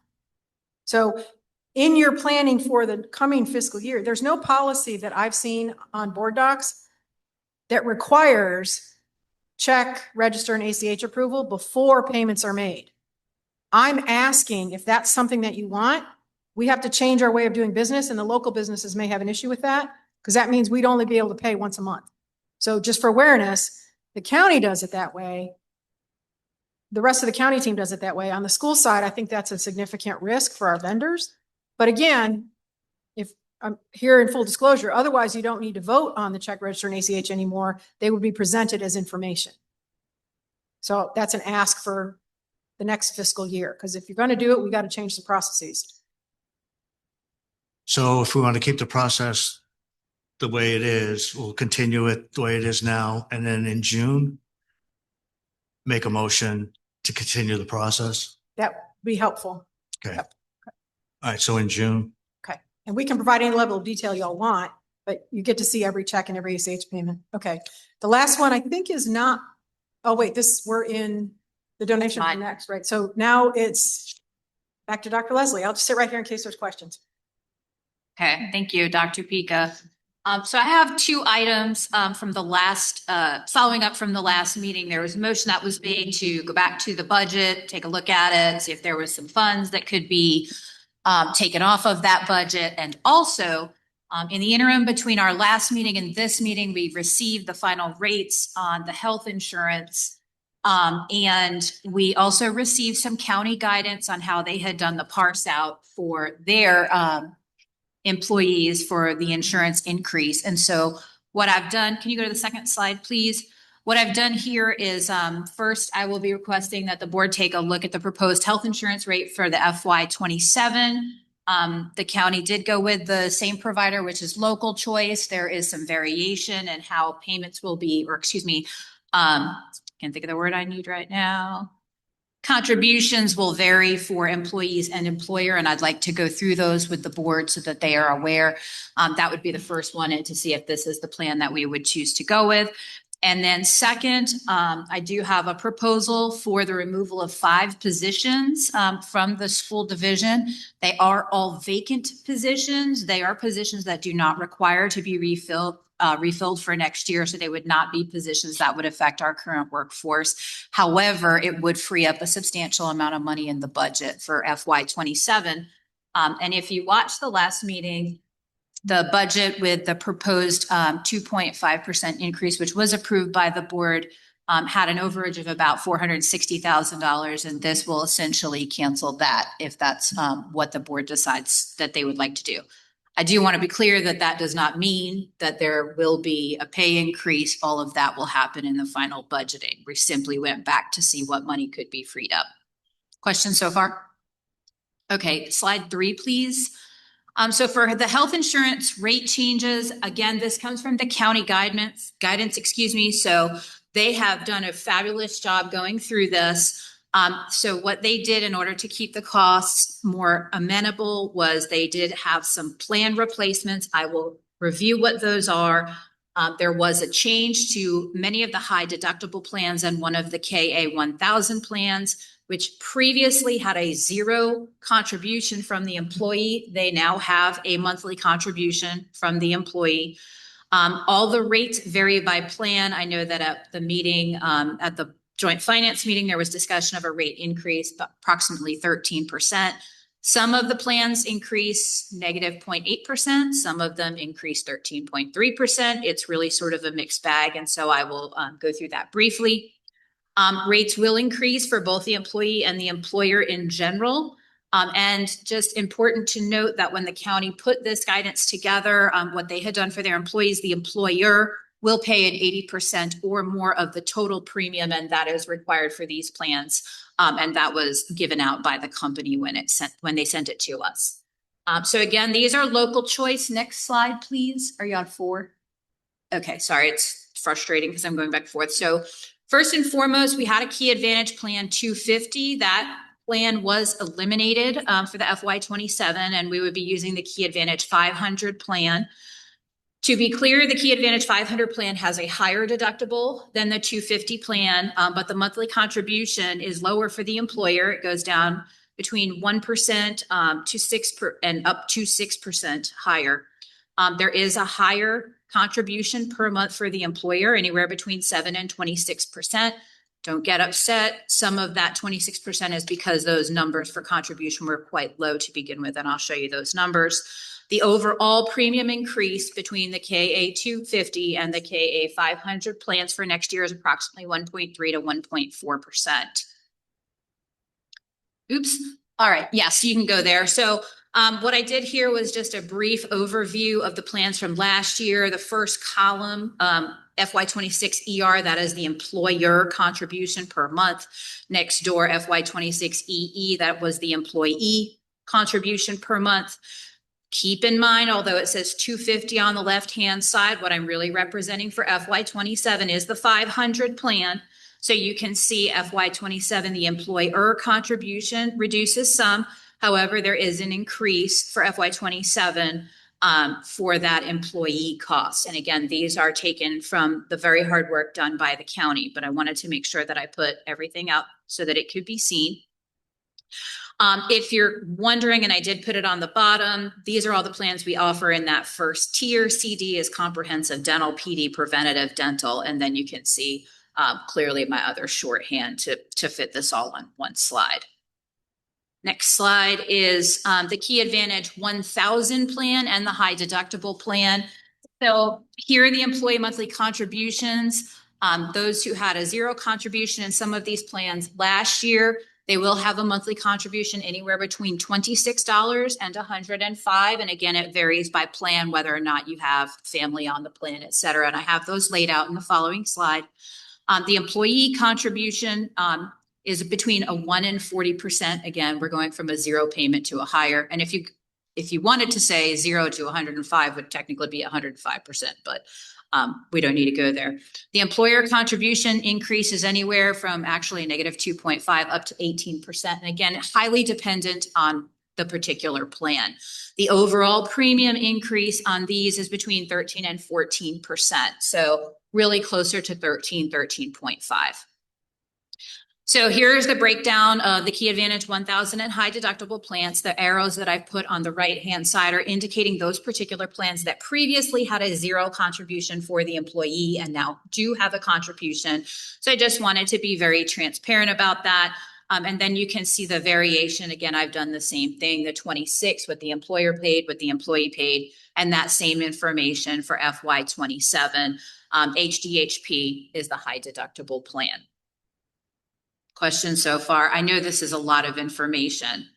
So in your planning for the coming fiscal year, there's no policy that I've seen on board docs that requires check, register, and ACH approval before payments are made. I'm asking if that's something that you want. We have to change our way of doing business, and the local businesses may have an issue with that because that means we'd only be able to pay once a month. So just for awareness, the county does it that way. The rest of the county team does it that way. On the school side, I think that's a significant risk for our vendors. But again, here in full disclosure, otherwise you don't need to vote on the check register and ACH anymore. They would be presented as information. So that's an ask for the next fiscal year, because if you're going to do it, we got to change the processes. So if we want to keep the process the way it is, we'll continue it the way it is now. And then in June, make a motion to continue the process. That would be helpful. Okay. Yep. All right. So in June. Okay. And we can provide any level of detail y'all want, but you get to see every check and every ACH payment. Okay. The last one I think is not, oh wait, we're in the donation for next, right? So now it's back to Dr. Leslie. I'll just sit right here in case there's questions. Okay, thank you, Dr. Pika. So I have two items from the last, following up from the last meeting. There was a motion that was made to go back to the budget, take a look at it, see if there was some funds that could be taken off of that budget. And also, in the interim between our last meeting and this meeting, we received the final rates on the health insurance. And we also received some county guidance on how they had done the parse out for their employees for the insurance increase. And so what I've done, can you go to the second slide, please? What I've done here is first, I will be requesting that the board take a look at the proposed health insurance rate for the FY27. The county did go with the same provider, which is local choice. There is some variation in how payments will be, or excuse me, can't think of the word I need right now. Contributions will vary for employees and employer, and I'd like to go through those with the board so that they are aware. That would be the first one, and to see if this is the plan that we would choose to go with. And then second, I do have a proposal for the removal of 5 positions from the school division. They are all vacant positions. They are positions that do not require to be refilled for next year. So they would not be positions that would affect our current workforce. However, it would free up a substantial amount of money in the budget for FY27. And if you watched the last meeting, the budget with the proposed 2.5% increase, which was approved by the board, had an overage of about $460,000. And this will essentially cancel that if that's what the board decides that they would like to do. I do want to be clear that that does not mean that there will be a pay increase. All of that will happen in the final budgeting. We simply went back to see what money could be freed up. Questions so far? Okay, slide 3, please. So for the health insurance rate changes, again, this comes from the county guidance, so they have done a fabulous job going through this. So what they did in order to keep the costs more amenable was they did have some plan replacements. I will review what those are. There was a change to many of the high deductible plans and one of the KA 1000 plans, which previously had a 0 contribution from the employee. They now have a monthly contribution from the employee. All the rates vary by plan. I know that at the meeting, at the joint finance meeting, there was discussion of a rate increase, approximately 13%. Some of the plans increase negative 0.8%. Some of them increase 13.3%. It's really sort of a mixed bag. And so I will go through that briefly. Rates will increase for both the employee and the employer in general. And just important to note that when the county put this guidance together, what they had done for their employees, the employer will pay an 80% or more of the total premium, and that is required for these plans. And that was given out by the company when they sent it to us. So again, these are local choice. Next slide, please. Are you on 4? Okay, sorry, it's frustrating because I'm going back and forth. So first and foremost, we had a Key Advantage Plan 250. That plan was eliminated for the FY27, and we would be using the Key Advantage 500 plan. To be clear, the Key Advantage 500 plan has a higher deductible than the 250 plan, but the monthly contribution is lower for the employer. It goes down between 1% to 6% and up to 6% higher. There is a higher contribution per month for the employer, anywhere between 7 and 26%. Don't get upset. Some of that 26% is because those numbers for contribution were quite low to begin with, and I'll show you those numbers. The overall premium increase between the KA 250 and the KA 500 plans for next year is approximately 1.3 to 1.4%. Oops. All right. Yes, you can go there. So What I did here was just a brief overview of the plans from last year. The first column, FY26 ER, that is the employer contribution per month. Next door, FY26 EE, that was the employee contribution per month. Keep in mind, although it says 250 on the left-hand side, what I'm really representing for FY27 is the 500 plan. So you can see FY27, the employer contribution reduces some. However, there is an increase for FY27 for that employee cost. And again, these are taken from the very hard work done by the county, but I wanted to make sure that I put everything out so that it could be seen. If you're wondering, and I did put it on the bottom, these are all the plans we offer in that first tier. CD is comprehensive dental, PD, preventative dental, and then you can see clearly my other shorthand to fit this all on one slide. Next slide is the Key Advantage 1000 plan and the high deductible plan. So here are the employee monthly contributions. Those who had a zero contribution in some of these plans last year, they will have a monthly contribution anywhere between $26 and $105. And again, it varies by plan, whether or not you have family on the plan, et cetera. And I have those laid out in the following slide. The employee contribution is between a 1% and 40%. Again, we're going from a zero payment to a higher. And if you wanted to say 0 to 105 would technically be 105%, but we don't need to go there. The employer contribution increases anywhere from actually a negative 2.5 up to 18%. And again, highly dependent on the particular plan. The overall premium increase on these is between 13 and 14%. So really closer to 13.5. So here's the breakdown of the Key Advantage 1000 and high deductible plans. The arrows that I've put on the right-hand side are indicating those particular plans that previously had a zero contribution for the employee and now do have a contribution. So I just wanted to be very transparent about that. And then you can see the variation. Again, I've done the same thing, the 26 what the employer paid, what the employee paid, and that same information for FY27. HDHP is the high deductible plan. Questions so far? I know this is a lot of information.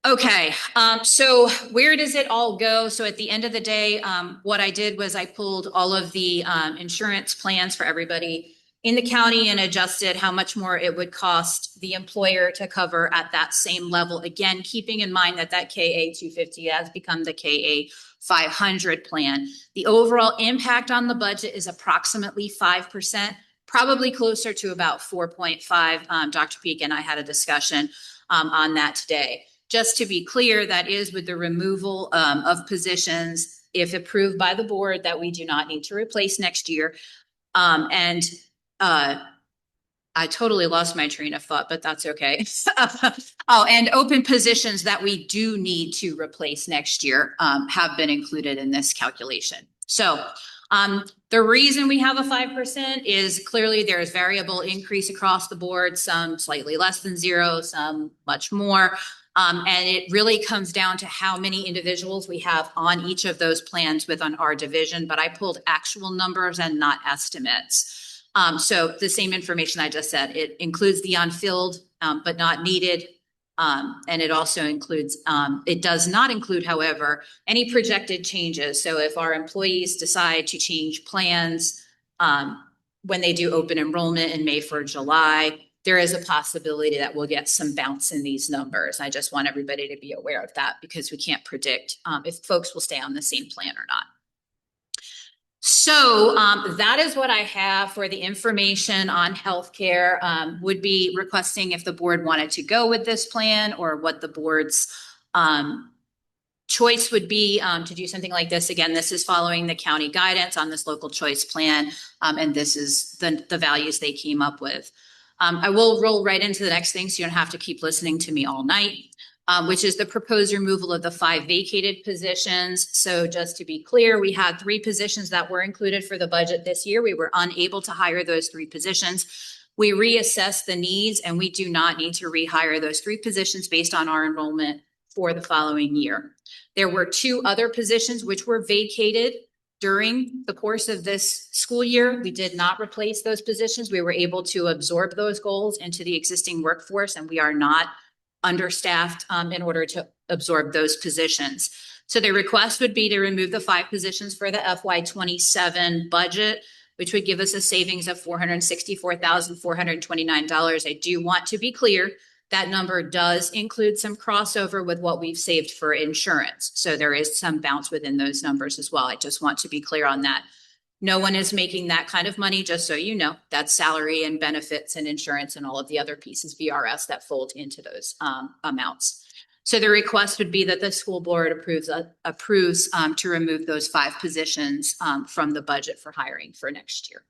Okay, so where does it all go? So at the end of the day, what I did was I pulled all of the insurance plans for everybody in the county and adjusted how much more it would cost the employer to cover at that same level. Again, keeping in mind that that KA 250 has become the KA 500 plan. The overall impact on the budget is approximately 5%. Probably closer to about 4.5. Dr. Peak and I had a discussion on that today. Just to be clear, that is with the removal of positions, if approved by the board, that we do not need to replace next year. I totally lost my train of thought, but that's okay. And open positions that we do need to replace next year have been included in this calculation. So the reason we have a 5% is clearly there's variable increase across the board, some slightly less than zero, some much more. And it really comes down to how many individuals we have on each of those plans within our division, but I pulled actual numbers and not estimates. So the same information I just said, it includes the unfilled, but not needed. And it also includes, it does not include, however, any projected changes. So if our employees decide to change plans when they do open enrollment in May for July, there is a possibility that we'll get some bounce in these numbers. I just want everybody to be aware of that because we can't predict if folks will stay on the same plan or not. So that is what I have for the information on healthcare. Would be requesting if the board wanted to go with this plan or what the board's choice would be to do something like this. Again, this is following the county guidance on this local choice plan, and this is the values they came up with. I will roll right into the next thing so you don't have to keep listening to me all night. Which is the proposed removal of the 5 vacated positions. So just to be clear, we had 3 positions that were included for the budget this year. We were unable to hire those 3 positions. We reassessed the needs and we do not need to rehire those 3 positions based on our enrollment for the following year. There were 2 other positions which were vacated during the course of this school year. We did not replace those positions. We were able to absorb those goals into the existing workforce, and we are not understaffed in order to absorb those positions. So the request would be to remove the 5 positions for the FY 27 budget, which would give us a savings of $464,429. I do want to be clear, that number does include some crossover with what we've saved for insurance. So there is some bounce within those numbers as well. I just want to be clear on that. No one is making that kind of money, just so you know. That's salary and benefits and insurance and all of the other pieces, VRS, that fold into those amounts. So the request would be that the school board approves to remove those 5 positions from the budget for hiring for next year.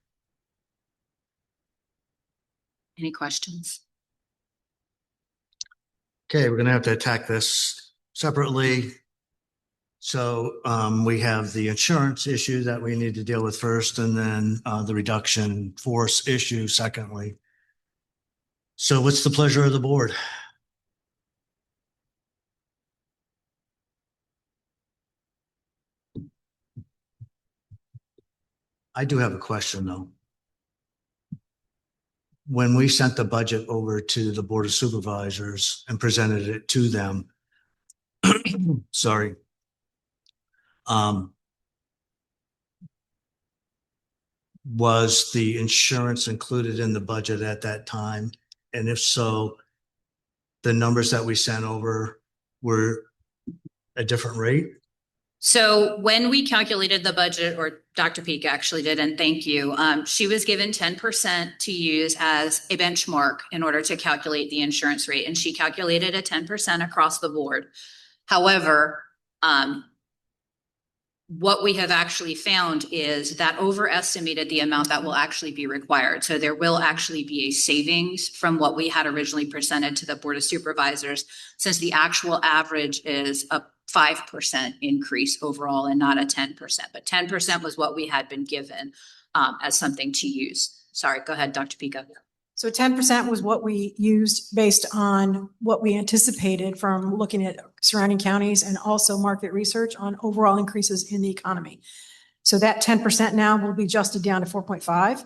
Any questions? Okay, we're gonna have to attack this separately. So we have the insurance issue that we need to deal with first, and then the reduction force issue secondly. So what's the pleasure of the board? I do have a question though. When we sent the budget over to the Board of Supervisors and presented it to them, sorry, was the insurance included in the budget at that time? And if so, the numbers that we sent over were a different rate? So when we calculated the budget, or Dr. Peak actually did, and thank you, she was given 10% to use as a benchmark in order to calculate the insurance rate, and she calculated a 10% across the board. However, what we have actually found is that overestimated the amount that will actually be required. So there will actually be a savings from what we had originally presented to the Board of Supervisors, since the actual average is a 5% increase overall and not a 10%, but 10% was what we had been given as something to use. Sorry, go ahead, Dr. Pico. So 10% was what we used based on what we anticipated from looking at surrounding counties and also market research on overall increases in the economy. So that 10% now will be adjusted down to 4.5.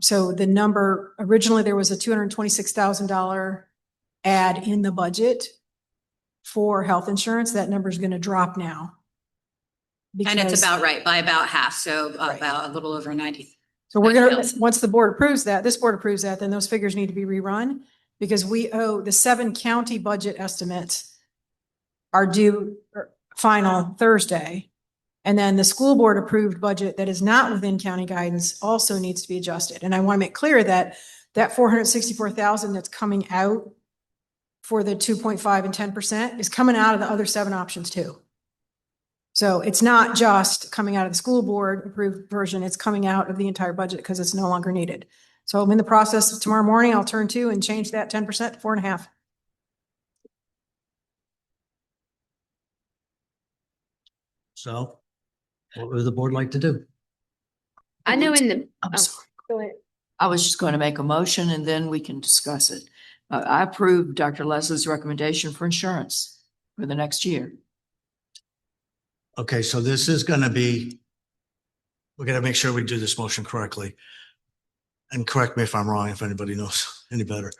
So the number, originally there was a $226,000 add in the budget for health insurance. That number is going to drop now. And it's about right, by about half, so about a little over 90. So we're going to, once the board approves that, this board approves that, then those figures need to be rerun, because we owe the 7 county budget estimates are due final Thursday. And then the school board approved budget that is not within county guidance also needs to be adjusted. And I want to make clear that that 464,000 that's coming out for the 2.5 and 10% is coming out of the other 7 options too. So it's not just coming out of the school board approved version, it's coming out of the entire budget because it's no longer needed. So I'm in the process. Tomorrow morning, I'll turn to and change that 10% to 4.5. So what would the board like to do? I know in the, I'm sorry. go ahead. I was just going to make a motion and then we can discuss it. I approve Dr. Leslie's recommendation for insurance for the next year. Okay, so this is going to be, we're going to make sure we do this motion correctly. And correct me if I'm wrong, if anybody knows any better.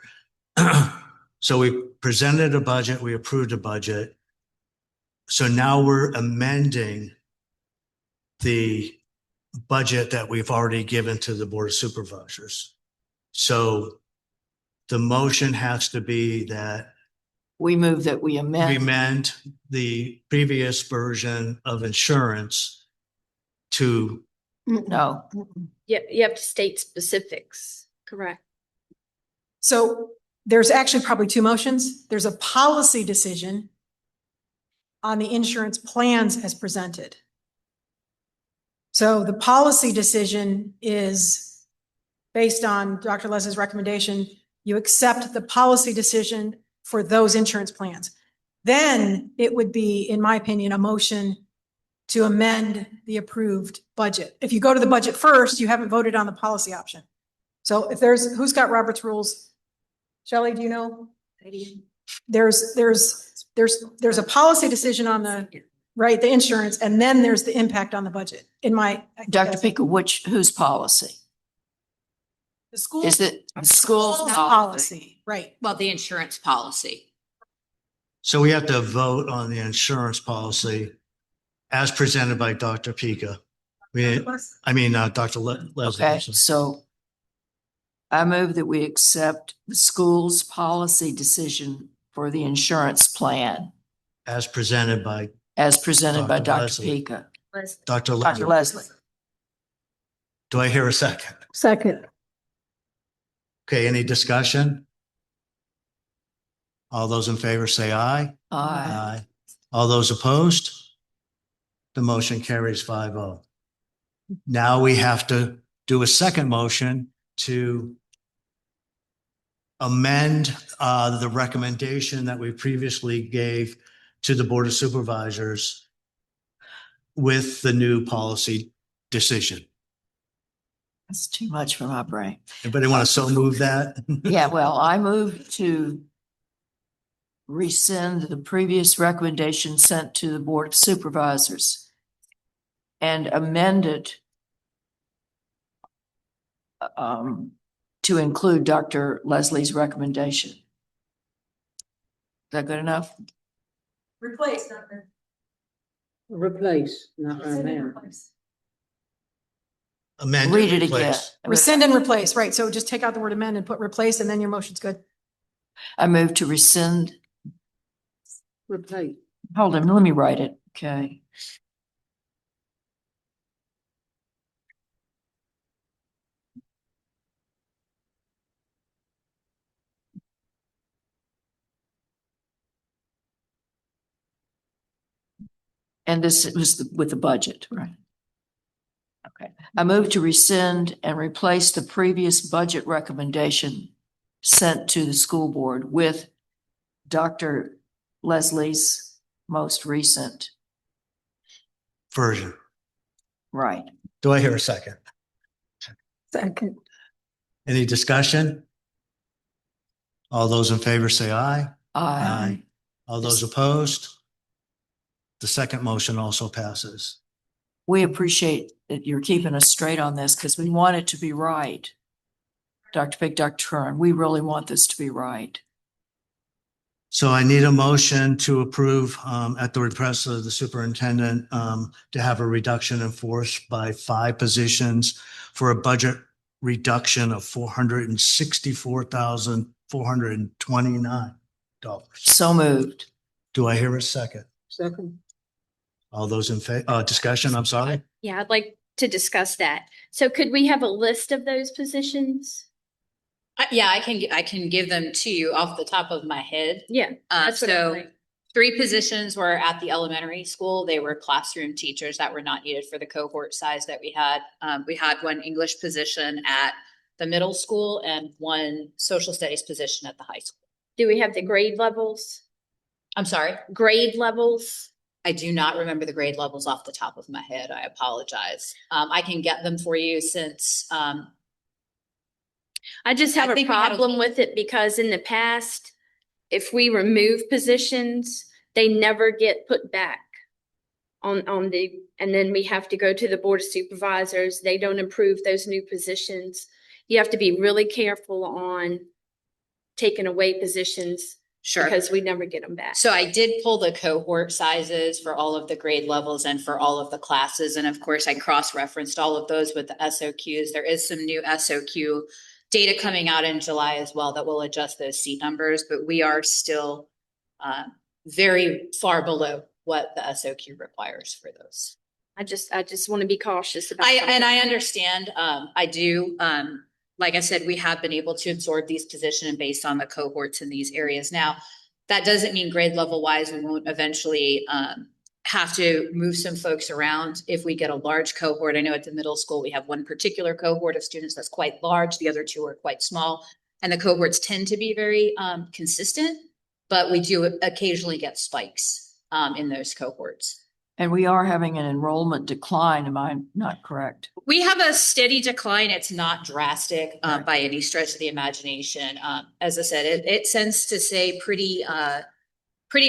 So we presented a budget, we approved a budget. So now we're amending the budget that we've already given to the Board of Supervisors. So the motion has to be that we move that we amend the previous version of insurance to. No. You have to state specifics, correct? So there's actually probably 2 motions. There's a policy decision on the insurance plans as presented. So the policy decision is based on Dr. Leslie's recommendation. You accept the policy decision for those insurance plans. Then it would be, in my opinion, a motion to amend the approved budget. If you go to the budget first, you haven't voted on the policy option. So if there's, who's got Robert's rules? Shelley, do you know? There's a policy decision on the, right, the insurance, and then there's the impact on the budget. In my Dr. Pico, whose policy? The school. Is it school's policy? Right. Well, the insurance policy. So we have to vote on the insurance policy as presented by Dr. Pika. Dr. Leslie. Okay, so I move that we accept the school's policy decision for the insurance plan As presented by as presented by Dr. Dr. Leslie. Pika. Dr. Dr. Leslie. Do I hear a second? Second. Okay, any discussion? All those in favor say aye. Aye. All those opposed? The motion carries 5-0. Now we have to do a second motion to amend the recommendation that we previously gave to the Board of Supervisors with the new policy decision. That's too much for my brain. Anybody want to so move that? Yeah, well, I move to rescind the previous recommendation sent to the Board of Supervisors and amend it to include Dr. Leslie's recommendation. Is that good enough? Replace, Doctor. Replace, not amend. Amend. Read it replace. again. Rescind and replace, right? So just take out the word amend and put replace, and then your motion's good. I move to rescind. Replace. Hold on, let me write it. Okay. And this was with the budget, right? Okay. I move to rescind and replace the previous budget recommendation sent to the school board with Dr. Leslie's most recent. Version. Right. Do I hear a second? Second. Any discussion? All those in favor say aye. Aye. All those opposed? The second motion also passes. We appreciate that you're keeping us straight on this because we want it to be right. Dr. Big, Dr. Turin, we really want this to be right. So I need a motion to approve at the request of the superintendent to have a reduction in force by 5 positions for a budget reduction of $464,429. So moved. Do I hear a second? Second. All those in favor, discussion, I'm sorry. Yeah, I'd like to discuss that. So could we have a list of those positions? Yeah, I can give them to you off the top of my head. Yeah, that's what I'd So like. 3 positions were at the elementary school. They were classroom teachers that were not needed for the cohort size that we had. We had 1 English position at the middle school and 1 social studies position at the high school. Do we have the grade levels? I'm sorry? Grade levels? I do not remember the grade levels off the top of my head. I apologize. I can get them for you since I just have I a think we had problem with it because in the past, if we remove positions, they never get put back on and then we have to go to the Board of Supervisors. They don't approve those new positions. You have to be really careful on taking away positions. Sure. Because we never get them back. So I did pull the cohort sizes for all of the grade levels and for all of the classes. And of course, I cross-referenced all of those with the SOQs. There is some new SOQ data coming out in July as well that will adjust those seat numbers, but we are still very far below what the SOQ requires for those. I just want to be cautious about And I understand. I do. Like I said, we have been able to absorb these positions based on the cohorts in these areas. Now, that doesn't mean grade level wise, we won't eventually have to move some folks around if we get a large cohort. I know at the middle school, we have 1 particular cohort of students that's quite large. The other 2 are quite small. And the cohorts tend to be very consistent, but we do occasionally get spikes in those cohorts. And we are having an enrollment decline. Am I not correct? We have a steady decline. It's not drastic by any stretch of the imagination. As I said, it tends to say pretty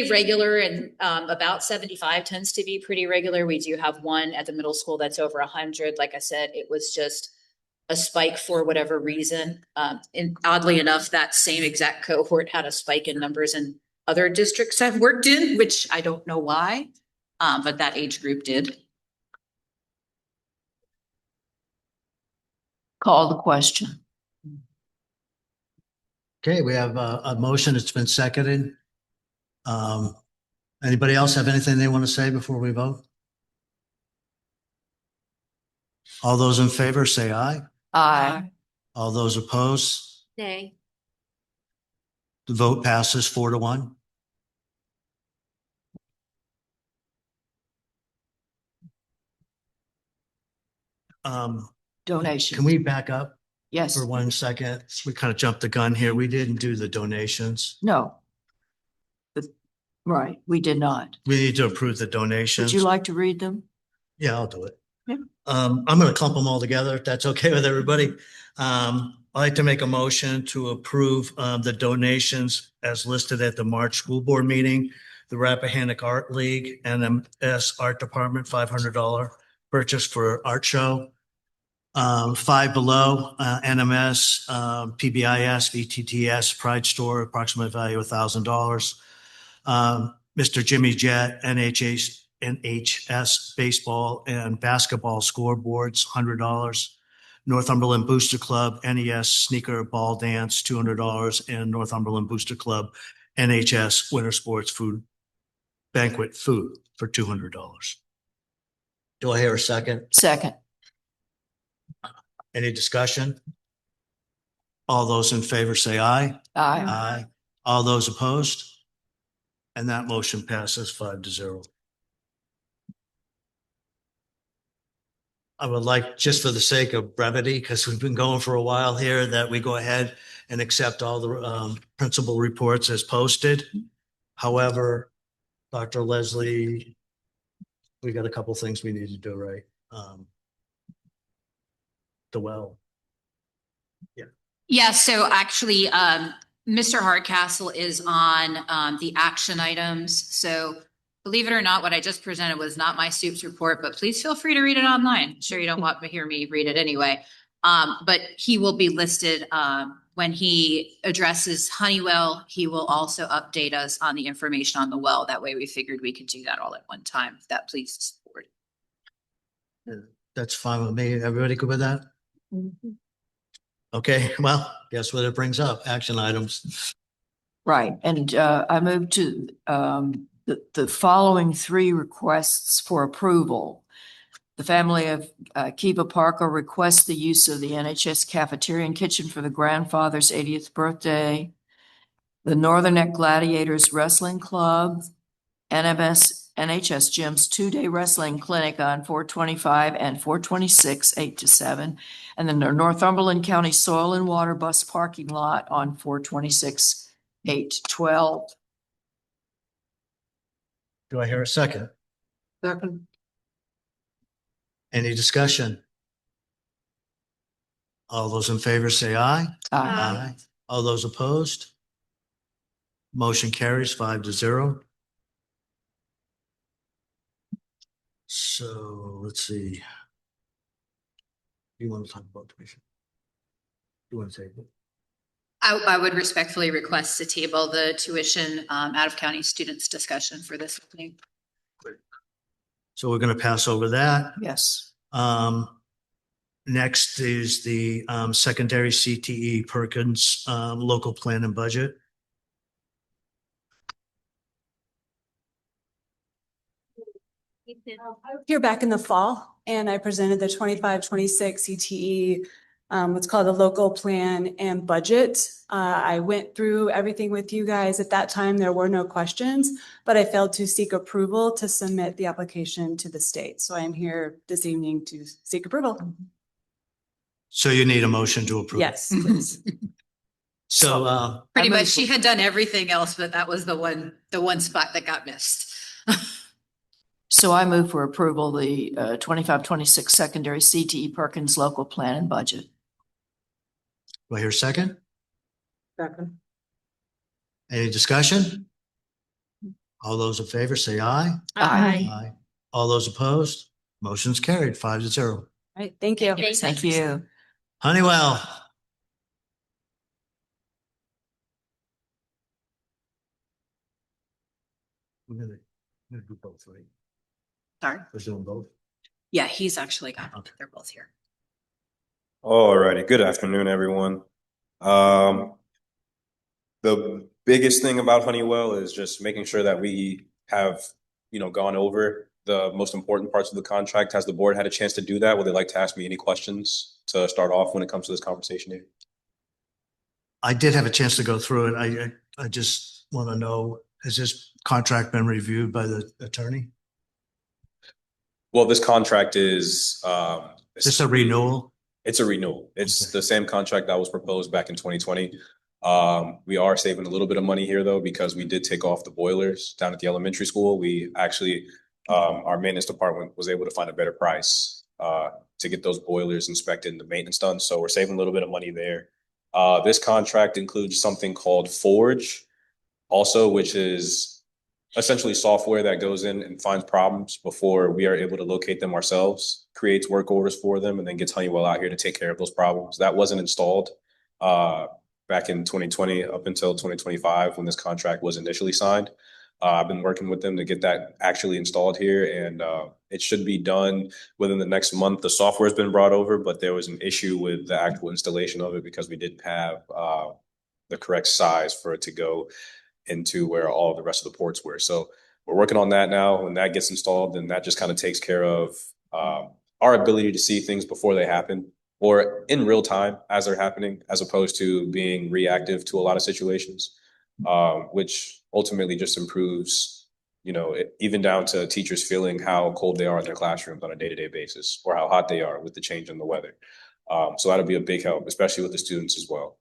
regular, and about 75 tends to be pretty regular. We do have 1 at the middle school that's over 100. Like I said, it was just a spike for whatever reason. And oddly enough, that same exact cohort had a spike in numbers in other districts have worked in, which I don't know why, but that age group did. Call the question. Okay, we have a motion. It's been seconded. Anybody else have anything they want to say before we vote? All those in favor say aye. Aye. All those opposed, Nay. the vote passes 4-1. Donation. Can we back up Yes. for 1 second? We kind of jumped the gun here. We didn't do the donations. No. Right, we did not. We need to approve the donations. Would you like to read them? Yeah, I'll do it. Yeah. I'm going to clump them all together if that's okay with everybody. I'd like to make a motion to approve the donations as listed at the March school board meeting. The Rappahannock Art League, NMS Art Department, $500 purchase for art show. Five Below, NMS, PBIS, VTTS, Pride Store, approximate value $1,000. Mr. Jimmy Jett, NHS baseball and basketball scoreboards, $100. Northumberland Booster Club, NES sneaker ball dance, $200, and Northumberland Booster Club, NHS winter sports food banquet food for $200. Do I hear a second? Second. Any discussion? All those in favor say aye. Aye. Aye. All those opposed? And that motion passes 5-0. I would like, just for the sake of brevity, because we've been going for a while here, that we go ahead and accept all the principal reports as posted. However, Dr. Leslie, we got a couple things we need to do, right? The well. Yeah. Yeah, so actually, Mr. Hardcastle is on the action items. So believe it or not, what I just presented was not my SOOPS report, but please feel free to read it online. I'm sure you don't want to hear me read it anyway. But he will be listed when he addresses Honeywell. He will also update us on the information on the well. That way we figured we could do that all at one time, if that pleases the board. That's fine with me. Everybody good with that? Okay, well, guess what it brings up? Action items. Right, and I move to the following three requests for approval. The family of Kiva Parker requests the use of the NHS cafeteria and kitchen for the grandfather's 80th birthday. The Northern Neck Gladiators Wrestling Club, NHS Gym's 2-day wrestling clinic on 4/25 and 4/26, 8 to 7. And then the Northumberland County Soil and Water Bus Parking Lot on 4/26, 8 to 12. Do I hear a second? Second. Any discussion? All those in favor say aye. Aye. All those opposed? Motion carries 5-0. So let's see. Do you want to talk about tuition? Do you want to say? I would respectfully request to table the tuition out of county students discussion for this evening. So we're going to pass over that. Yes. Next is the secondary CTE Perkins local plan and budget. Here back in the fall, and I presented the 25-26 CTE, what's called the local plan and budget. I went through everything with you guys. At that time, there were no questions, but I failed to seek approval to submit the application to the state. So I am here this evening to seek approval. So you need a motion to approve. Yes, please. So Pretty much she had done everything else, but that was the one spot that got missed. So I move for approval, the 25-26 secondary CTE Perkins local plan and budget. do I hear a second? Second. Any discussion? All those in favor say aye. Aye. All those opposed? Motion's carried 5-0. All right, thank you. Thank you. Honeywell. I'm gonna do both, right? Sorry. We're doing both. Yeah, he's actually got, Okay. they're both here. Alrighty, good afternoon, everyone. The biggest thing about Honeywell is just making sure that we have, gone over the most important parts of the contract. Has the board had a chance to do that? Would they like to ask me any questions to start off when it comes to this conversation here? I did have a chance to go through it. I just want to know, has this contract been reviewed by the attorney? Well, this contract is Is this a renewal? It's a renewal. It's the same contract that was proposed back in 2020. We are saving a little bit of money here though, because we did take off the boilers down at the elementary school. We actually, our maintenance department was able to find a better price to get those boilers inspected and the maintenance done. So we're saving a little bit of money there. This contract includes something called Forge also, which is essentially software that goes in and finds problems before we are able to locate them ourselves, creates work orders for them, and then gets Honeywell out here to take care of those problems. That wasn't installed back in 2020 up until 2025 when this contract was initially signed. I've been working with them to get that actually installed here, and it should be done within the next month. The software has been brought over, but there was an issue with the actual installation of it because we didn't have the correct size for it to go into where all the rest of the ports were. So we're working on that now. When that gets installed, then that just kind of takes care of our ability to see things before they happen or in real time as they're happening, as opposed to being reactive to a lot of situations, which ultimately just improves, even down to teachers feeling how cold they are in their classrooms on a day-to-day basis or how hot they are with the change in the weather. So that'll be a big help, especially with the students as well.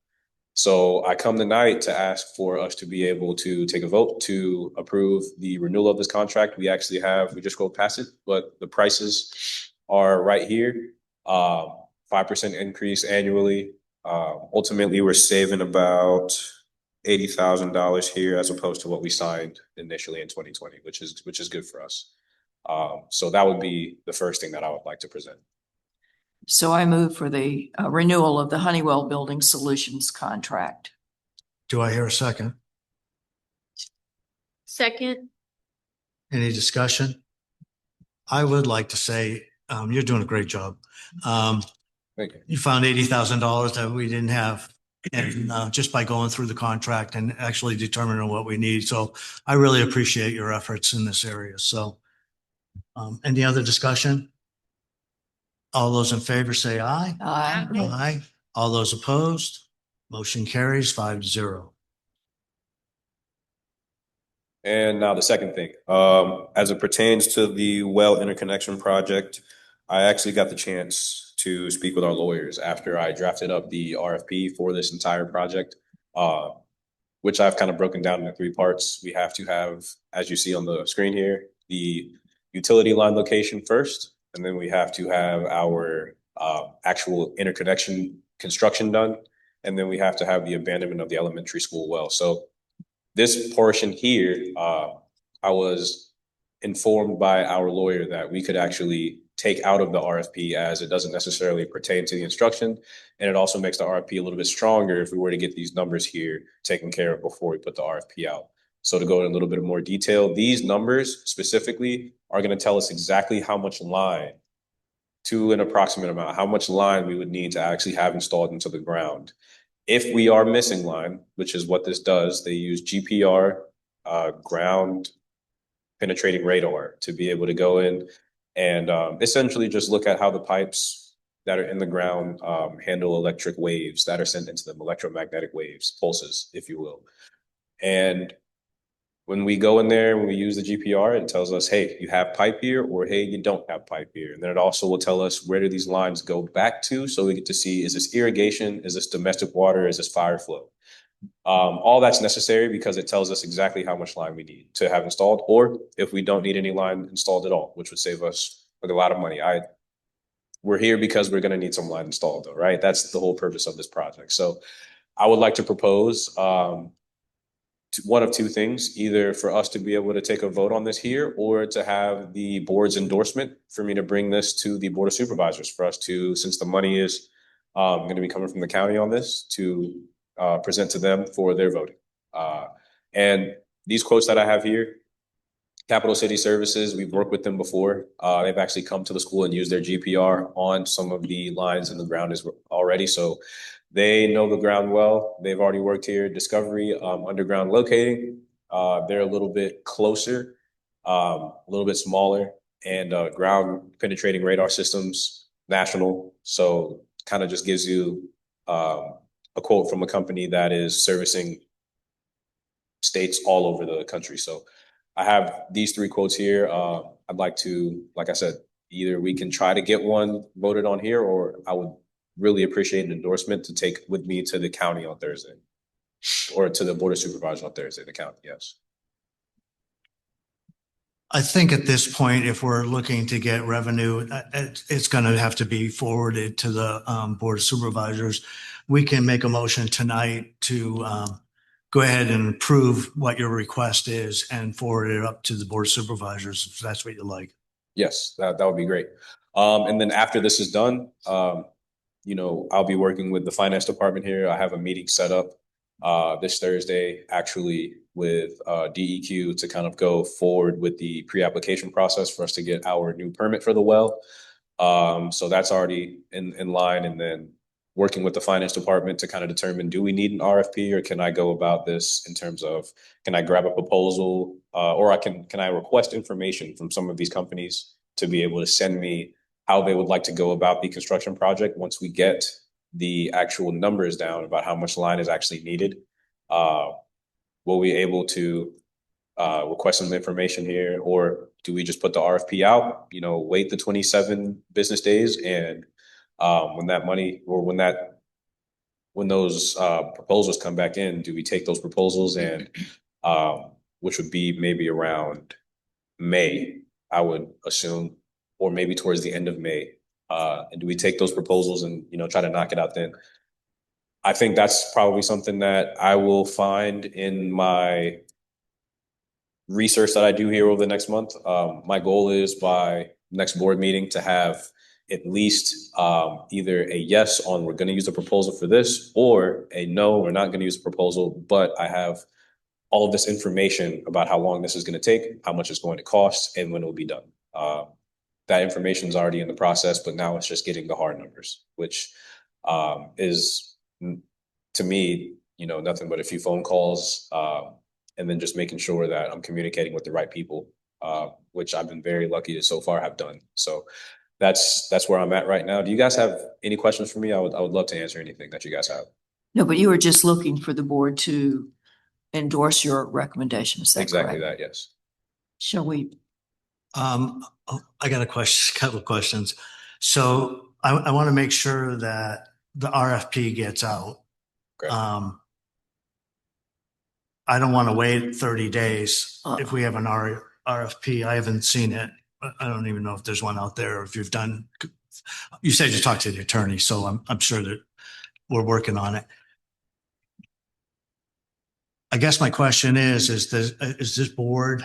So I come tonight to ask for us to be able to take a vote to approve the renewal of this contract. We just go past it, but the prices are right here. 5% increase annually. Ultimately, we're saving about $80,000 here as opposed to what we signed initially in 2020, which is good for us. So that would be the first thing that I would like to present. So I move for the renewal of the Honeywell Building Solutions contract. Do I hear a second? Second. Any discussion? I would like to say, you're doing a great job. Thank you. You found $80,000 that we didn't have, and just by going through the contract and actually determining what we need. So I really appreciate your efforts in this area. So any other discussion? All those in favor say aye. Aye. Aye. All those opposed? Motion carries 5-0. And now the second thing, as it pertains to the well interconnection project, I actually got the chance to speak with our lawyers after I drafted up the RFP for this entire project, which I've kind of broken down into three parts. We have to have, as you see on the screen here, the utility line location first, and then we have to have our actual interconnection construction done, and then we have to have the abandonment of the elementary school well. So this portion here, I was informed by our lawyer that we could actually take out of the RFP as it doesn't necessarily pertain to the instruction. And it also makes the RFP a little bit stronger if we were to get these numbers here taken care of before we put the RFP out. So to go in a little bit more detail, these numbers specifically are going to tell us exactly how much line, to an approximate amount, how much line we would need to actually have installed into the ground. If we are missing line, which is what this does, they use GPR, ground penetrating radar, to be able to go in and essentially just look at how the pipes that are in the ground handle electric waves that are sent into them, electromagnetic waves, pulses, if you will. And when we go in there, when we use the GPR, it tells us, hey, you have pipe here, or hey, you don't have pipe here. And then it also will tell us where do these lines go back to, so we get to see, is this irrigation, is this domestic water, is this fire flow? All that's necessary because it tells us exactly how much line we need to have installed, or if we don't need any line installed at all, which would save us a lot of money. We're here because we're going to need some line installed though, right? That's the whole purpose of this project. So I would like to propose one of two things, either for us to be able to take a vote on this here, or to have the board's endorsement for me to bring this to the Board of Supervisors for us to, since the money is going to be coming from the county on this, to present to them for their voting. And these quotes that I have here, Capital City Services, we've worked with them before. They've actually come to the school and used their GPR on some of the lines in the ground already. So they know the ground well. They've already worked here. Discovery, underground locating. They're a little bit closer, a little bit smaller, and ground penetrating radar systems, national. So kind of just gives you a quote from a company that is servicing states all over the country. So I have these 3 quotes here. I'd like to, like I said, either we can try to get one voted on here, or I would really appreciate an endorsement to take with me to the county on Thursday, or to the Board of Supervisors on Thursday, the county, yes. I think at this point, if we're looking to get revenue, it's going to have to be forwarded to the Board of Supervisors. We can make a motion tonight to go ahead and approve what your request is and forward it up to the Board of Supervisors, if that's what you like. Yes, that would be great. And then after this is done, you know, I'll be working with the finance department here. I have a meeting set up this Thursday, actually, with DEQ to kind of go forward with the pre-application process for us to get our new permit for the well. So that's already in line. And then working with the finance department to kind of determine, do we need an RFP, or can I go about this in terms of, can I grab a proposal, or can I request information from some of these companies to be able to send me how they would like to go about the construction project once we get the actual numbers down about how much line is actually needed. Will we able to request some information here, or do we just put the RFP out, you know, wait the 27 business days, and when that money, or when those proposals come back in, do we take those proposals and which would be maybe around May, I would assume, or maybe towards the end of May, and do we take those proposals and, you know, try to knock it out then? I think that's probably something that I will find in my research that I do here over the next month. My goal is by next board meeting to have at least either a yes on we're going to use a proposal for this, or a no, we're not going to use a proposal, but I have all of this information about how long this is going to take, how much it's going to cost, and when it will be done. That information is already in the process, but now it's just getting the hard numbers, which is, to me, you know, nothing but a few phone calls, and then just making sure that I'm communicating with the right people, which I've been very lucky to so far have done. So that's where I'm at right now. Do you guys have any questions for me? I would love to answer anything that you guys have. No, but you were just looking for the board to endorse your recommendation. Is that Exactly correct? that, yes. Shall we? I got a couple of questions. So I want to make sure that the RFP gets out. Okay. I don't want to wait 30 days if we have an RFP. I haven't seen it. I don't even know if there's one out there, or if you've done. You said you talked to the attorney, so I'm sure that we're working on it. I guess my question is this board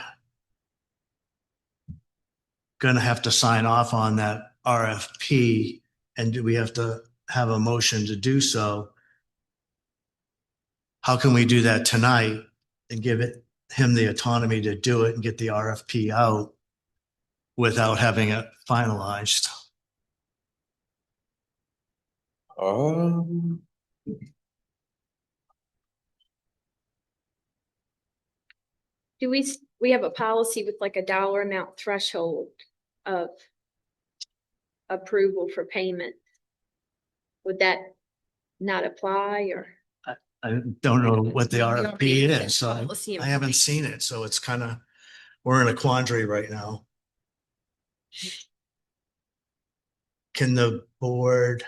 going to have to sign off on that RFP, and do we have to have a motion to do so? How can we do that tonight and give him the autonomy to do it and get the RFP out without having it finalized? Do we have a policy with like a dollar amount threshold of approval for payment? Would that not apply, or? I don't know what the RFP is, so Policy I haven't seen it. So it's kind of, we're in a quandary right now. Can the board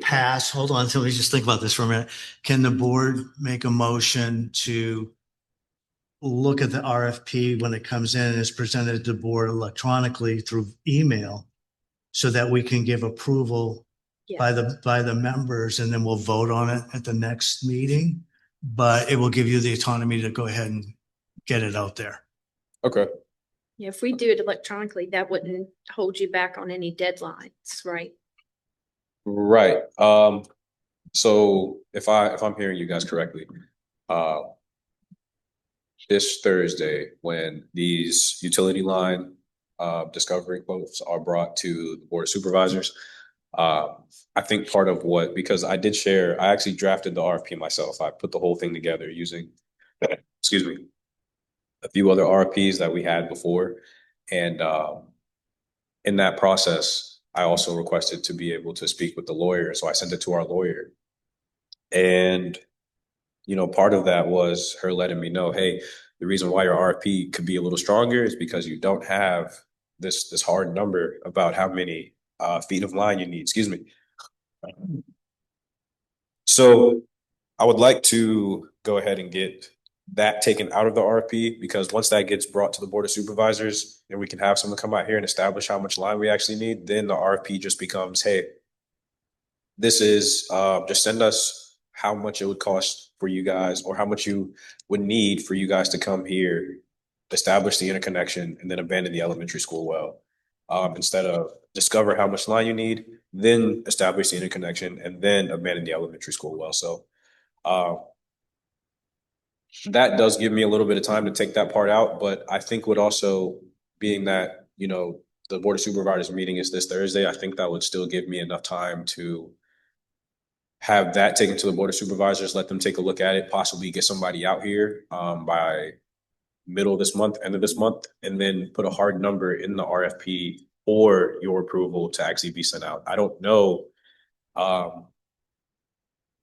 pass? Hold on, let me just think about this for a minute. Can the board make a motion to look at the RFP when it comes in and is presented to the board electronically through email, so that we can give approval by the members, and then we'll vote on it at the next meeting? But it will give you the autonomy to go ahead and get it out there. Okay. Yeah, if we do it electronically, that wouldn't hold you back on any deadlines, right? Right. So if I'm hearing you guys correctly, this Thursday when these utility line discovery quotes are brought to the Board of Supervisors. I think part of because I actually drafted the RFP myself. I put the whole thing together using, excuse me, a few other RFPs that we had before. And in that process, I also requested to be able to speak with the lawyer. So I sent it to our lawyer. And, part of that was her letting me know, hey, the reason why your RFP could be a little stronger is because you don't have this hard number about how many feet of line you need. Excuse me. So I would like to go ahead and get that taken out of the RFP, because once that gets brought to the Board of Supervisors and we can have someone come out here and establish how much line we actually need, then the RFP just becomes, hey, this is just send us how much it would cost for you guys, or how much you would need for you guys to come here, establish the interconnection, and then abandon the elementary school well. Instead of discover how much line you need, then establish the interconnection, and then abandon the elementary school well. So that does give me a little bit of time to take that part out. But I think would also, being that, the Board of Supervisors meeting is this Thursday, I think that would still give me enough time to have that taken to the Board of Supervisors, let them take a look at it, possibly get somebody out here by middle of this month, end of this month, and then put a hard number in the RFP for your approval to actually be sent out. I don't know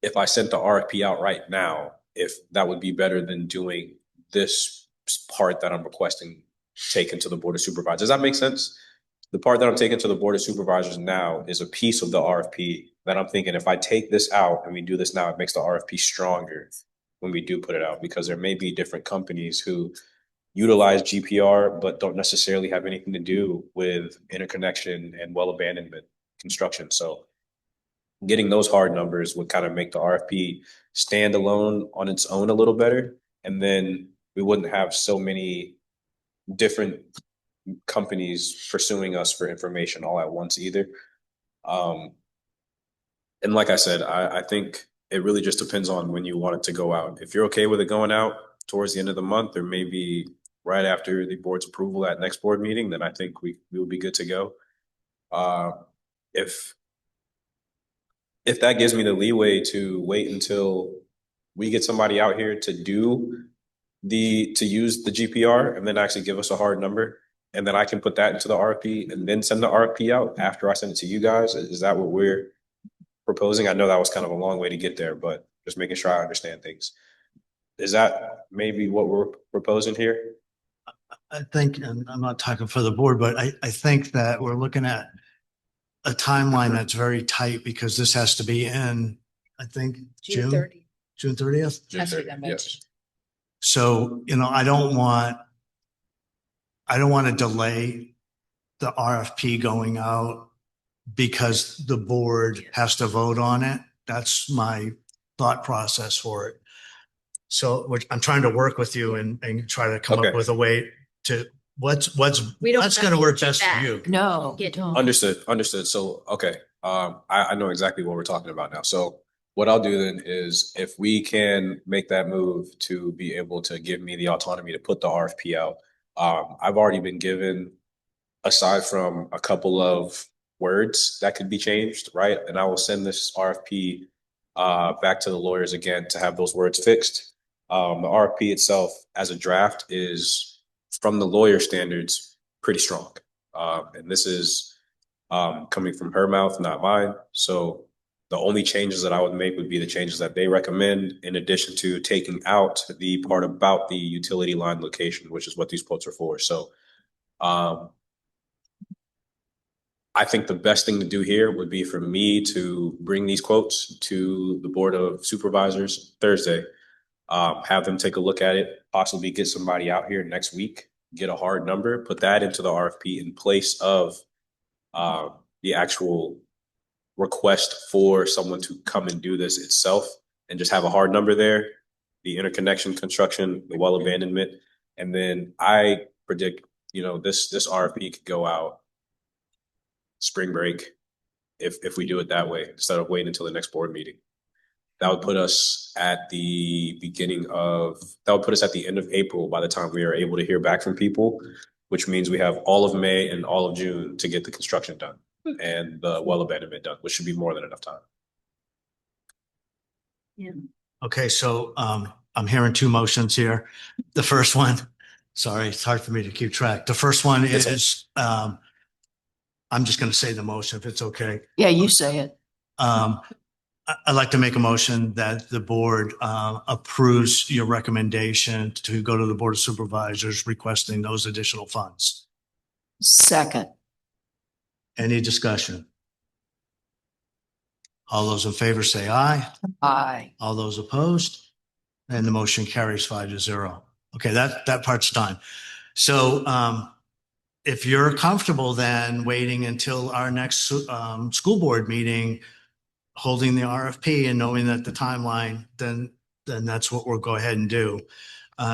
if I sent the RFP out right now, if that would be better than doing this part that I'm requesting taken to the Board of Supervisors. Does that make sense? The part that I'm taking to the Board of Supervisors now is a piece of the RFP that I'm thinking, if I take this out and we do this now, it makes the RFP stronger when we do put it out, because there may be different companies who utilize GPR but don't necessarily have anything to do with interconnection and well abandonment construction. So getting those hard numbers would kind of make the RFP stand alone on its own a little better. And then we wouldn't have so many different companies pursuing us for information all at once either. And like I said, I think it really just depends on when you want it to go out. If you're okay with it going out towards the end of the month, or maybe right after the board's approval at next board meeting, then I think we will be good to go. If that gives me the leeway to wait until we get somebody out here to use the GPR and then actually give us a hard number, and then I can put that into the RFP and then send the RFP out after I send it to you guys, is that what we're proposing? I know that was kind of a long way to get there, but just making sure I understand things. Is that maybe what we're proposing here? I think, and I'm not talking for the board, but I think that we're looking at a timeline that's very tight, because this has to be in, I think, June 30th. June 30th, yes. So, I don't want to delay the RFP going out because the board has to vote on it. That's my thought process for it. So I'm trying to work with you and try to come up with a way to what's going to work best for you. No, don't. Understood. So, okay. I know exactly what we're talking about now. So what I'll do then is, if we can make that move to be able to give me the autonomy to put the RFP out, I've already been given, aside from a couple of words that could be changed, right? And I will send this RFP back to the lawyers again to have those words fixed. The RFP itself as a draft is, from the lawyer standards, pretty strong. And this is coming from her mouth, not mine. So the only changes that I would make would be the changes that they recommend, in addition to taking out the part about the utility line location, which is what these quotes are for. So I think the best thing to do here would be for me to bring these quotes to the Board of Supervisors Thursday, have them take a look at it, possibly get somebody out here next week, get a hard number, put that into the RFP in place of the actual request for someone to come and do this itself, and just have a hard number there, the interconnection construction, the well abandonment. And then I predict, this RFP could go out spring break if we do it that way, instead of waiting until the next board meeting. That would put us at the end of April by the time we are able to hear back from people, which means we have all of May and all of June to get the construction done and the well abandonment done, which should be more than enough time. Okay, so I'm hearing two motions here. The first one, sorry, it's hard for me to keep track. The first one is I'm just going to say the motion if it's okay. Yeah, you say it. I'd like to make a motion that the board approves your recommendation to go to the Board of Supervisors requesting those additional funds. Second. Any discussion? All those in favor say aye. Aye. All those opposed? And the motion carries 5-0. Okay, that part's done. So if you're comfortable then waiting until our next school board meeting, holding the RFP and knowing that the timeline, then that's what we'll go ahead and do.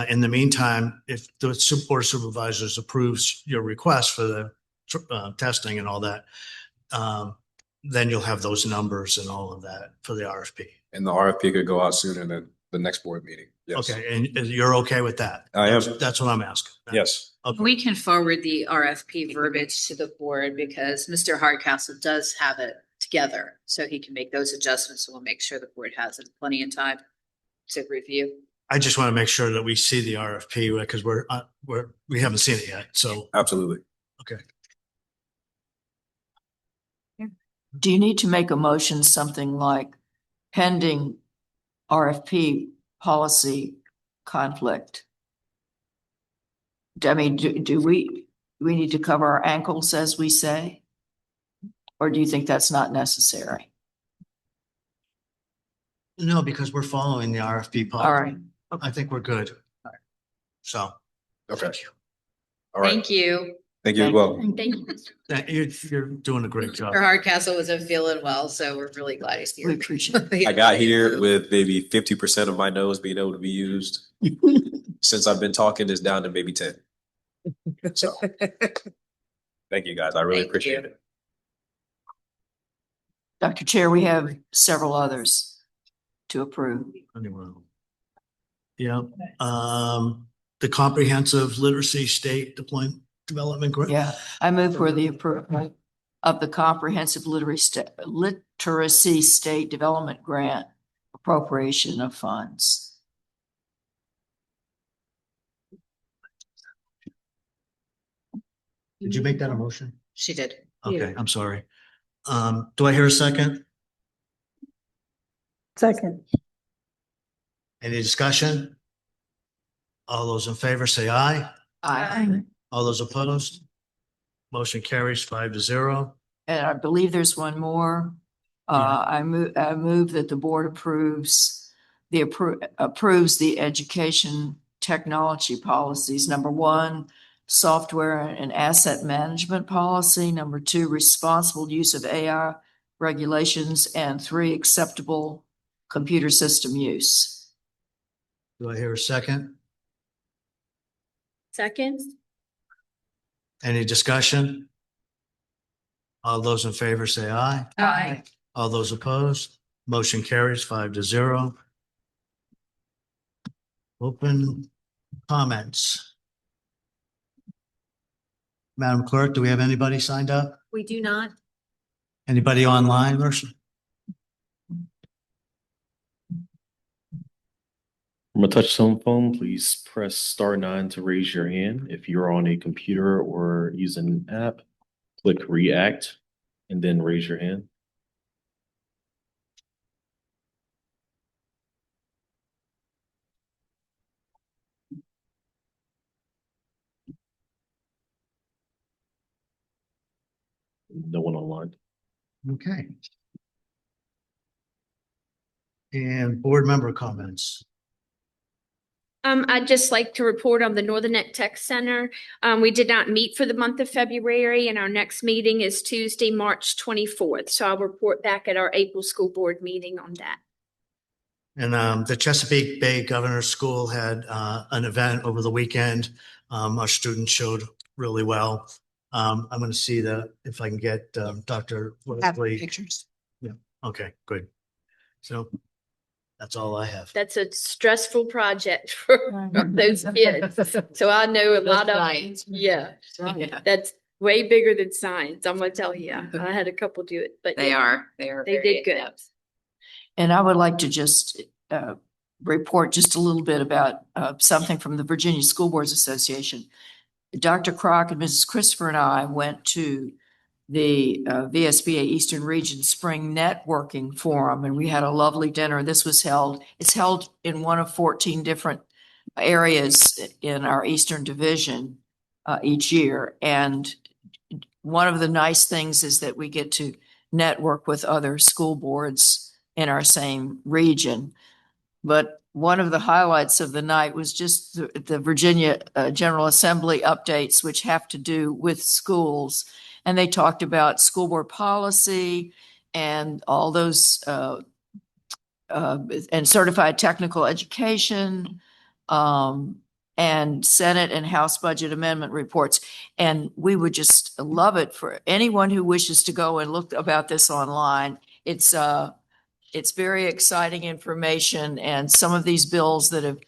In the meantime, if the Board of Supervisors approves your request for the testing and all that, then you'll have those numbers and all of that for the RFP. And the RFP could go out sooner than the next board meeting. Yes. Okay, and you're okay with that? I am. That's what I'm asking. Yes. Okay. We can forward the RFP verbiage to the board because Mr. Hardcastle does have it together. So he can make those adjustments. So we'll make sure the board has plenty of time to review. I just want to make sure that we see the RFP because we haven't seen it yet. So absolutely. Okay. Do you need to make a motion something like pending RFP policy conflict? I mean, do we need to cover our ankles, as we say? Or do you think that's not necessary? No, because we're following the RFP policy. All right. I think we're good. So. Okay. Thank you. All right. Thank you. Thank you as well. Thank you. You're doing a great job. Mr. Hardcastle wasn't feeling well, so we're really glad he's here. We appreciate it. I got here with maybe 50% of my nose being able to be used. Since I've been talking, it's down to maybe 10. So thank you guys. I really appreciate it. Dr. Chair, we have several others to approve. Yeah. The Comprehensive Literacy State Deployment Development Grant. Yeah, I move for the approval of the Comprehensive Literacy State Development Grant appropriation of funds. Did you make that a motion? She did. Okay, I'm sorry. Do I hear a second? Second. Any discussion? All those in favor say aye. Aye. All those opposed? Motion carries 5-0. And I believe there's one more. I move that the board approves the education technology policies. Number 1, software and asset management policy. Number 2, responsible use of AI regulations. And 3, acceptable computer system use. Do I hear a second? Second. Any discussion? All those in favor say aye. Aye. All those opposed? Motion carries 5-0. Open comments. Madam Clerk, do we have anybody signed up? We do not. Anybody online, Mercy? From a touch tone phone, please press *9 to raise your hand. If you're on a computer or using an app, click React and then raise your hand. No one online. Okay. And board member comments. I'd just like to report on the Northern Net Tech Center. We did not meet for the month of February, and our next meeting is Tuesday, March 24th. So I'll report back at our April school board meeting on that. And the Chesapeake Bay Governor's School had an event over the weekend. Our students showed really well. I'm going to see if I can get Dr. Wesley. Pictures. Yeah. Okay, good. So That's all I have. That's a stressful project for those kids. So I know a lot of, Science. yeah, Yeah. that's way bigger than science. I'm gonna tell you. I had a couple do it, but They yeah, are they very did good. in-depth. And I would like to just report just a little bit about something from the Virginia School Boards Association. Dr. Crock and Mrs. Christopher and I went to the VSBA Eastern Region Spring Networking Forum, and we had a lovely dinner. It's held in one of 14 different areas in our Eastern Division each year. And one of the nice things is that we get to network with other school boards in our same region. But one of the highlights of the night was just the Virginia General Assembly updates, which have to do with schools. And they talked about school board policy and all those, and certified technical education, and Senate and House budget amendment reports. And we would just love it for anyone who wishes to go and look about this online. It's very exciting information, and some of these bills that have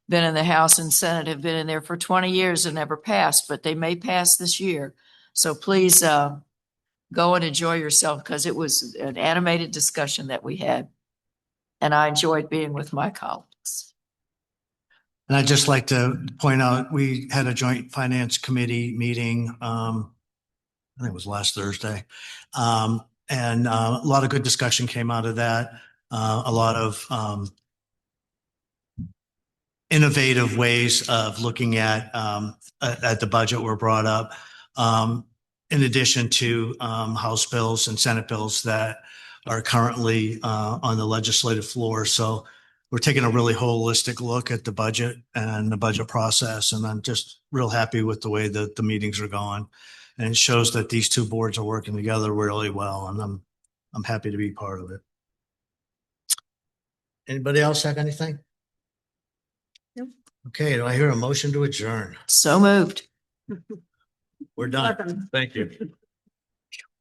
been in the House and Senate have been in there for 20 years and never passed, but they may pass this year. So please go and enjoy yourself, because it was an animated discussion that we had. And I enjoyed being with my colleagues. And I'd just like to point out, we had a joint finance committee meeting, I think it was last Thursday. And a lot of good discussion came out of that. A lot of innovative ways of looking at the budget were brought up. In addition to House bills and Senate bills that are currently on the legislative floor. So we're taking a really holistic look at the budget and the budget process. And I'm just real happy with the way that the meetings are going. And it shows that these two boards are working together really well. And I'm happy to be part of it. Anybody else have anything? Nope. Okay, do I hear a motion to adjourn? So moved. We're done. Thank you.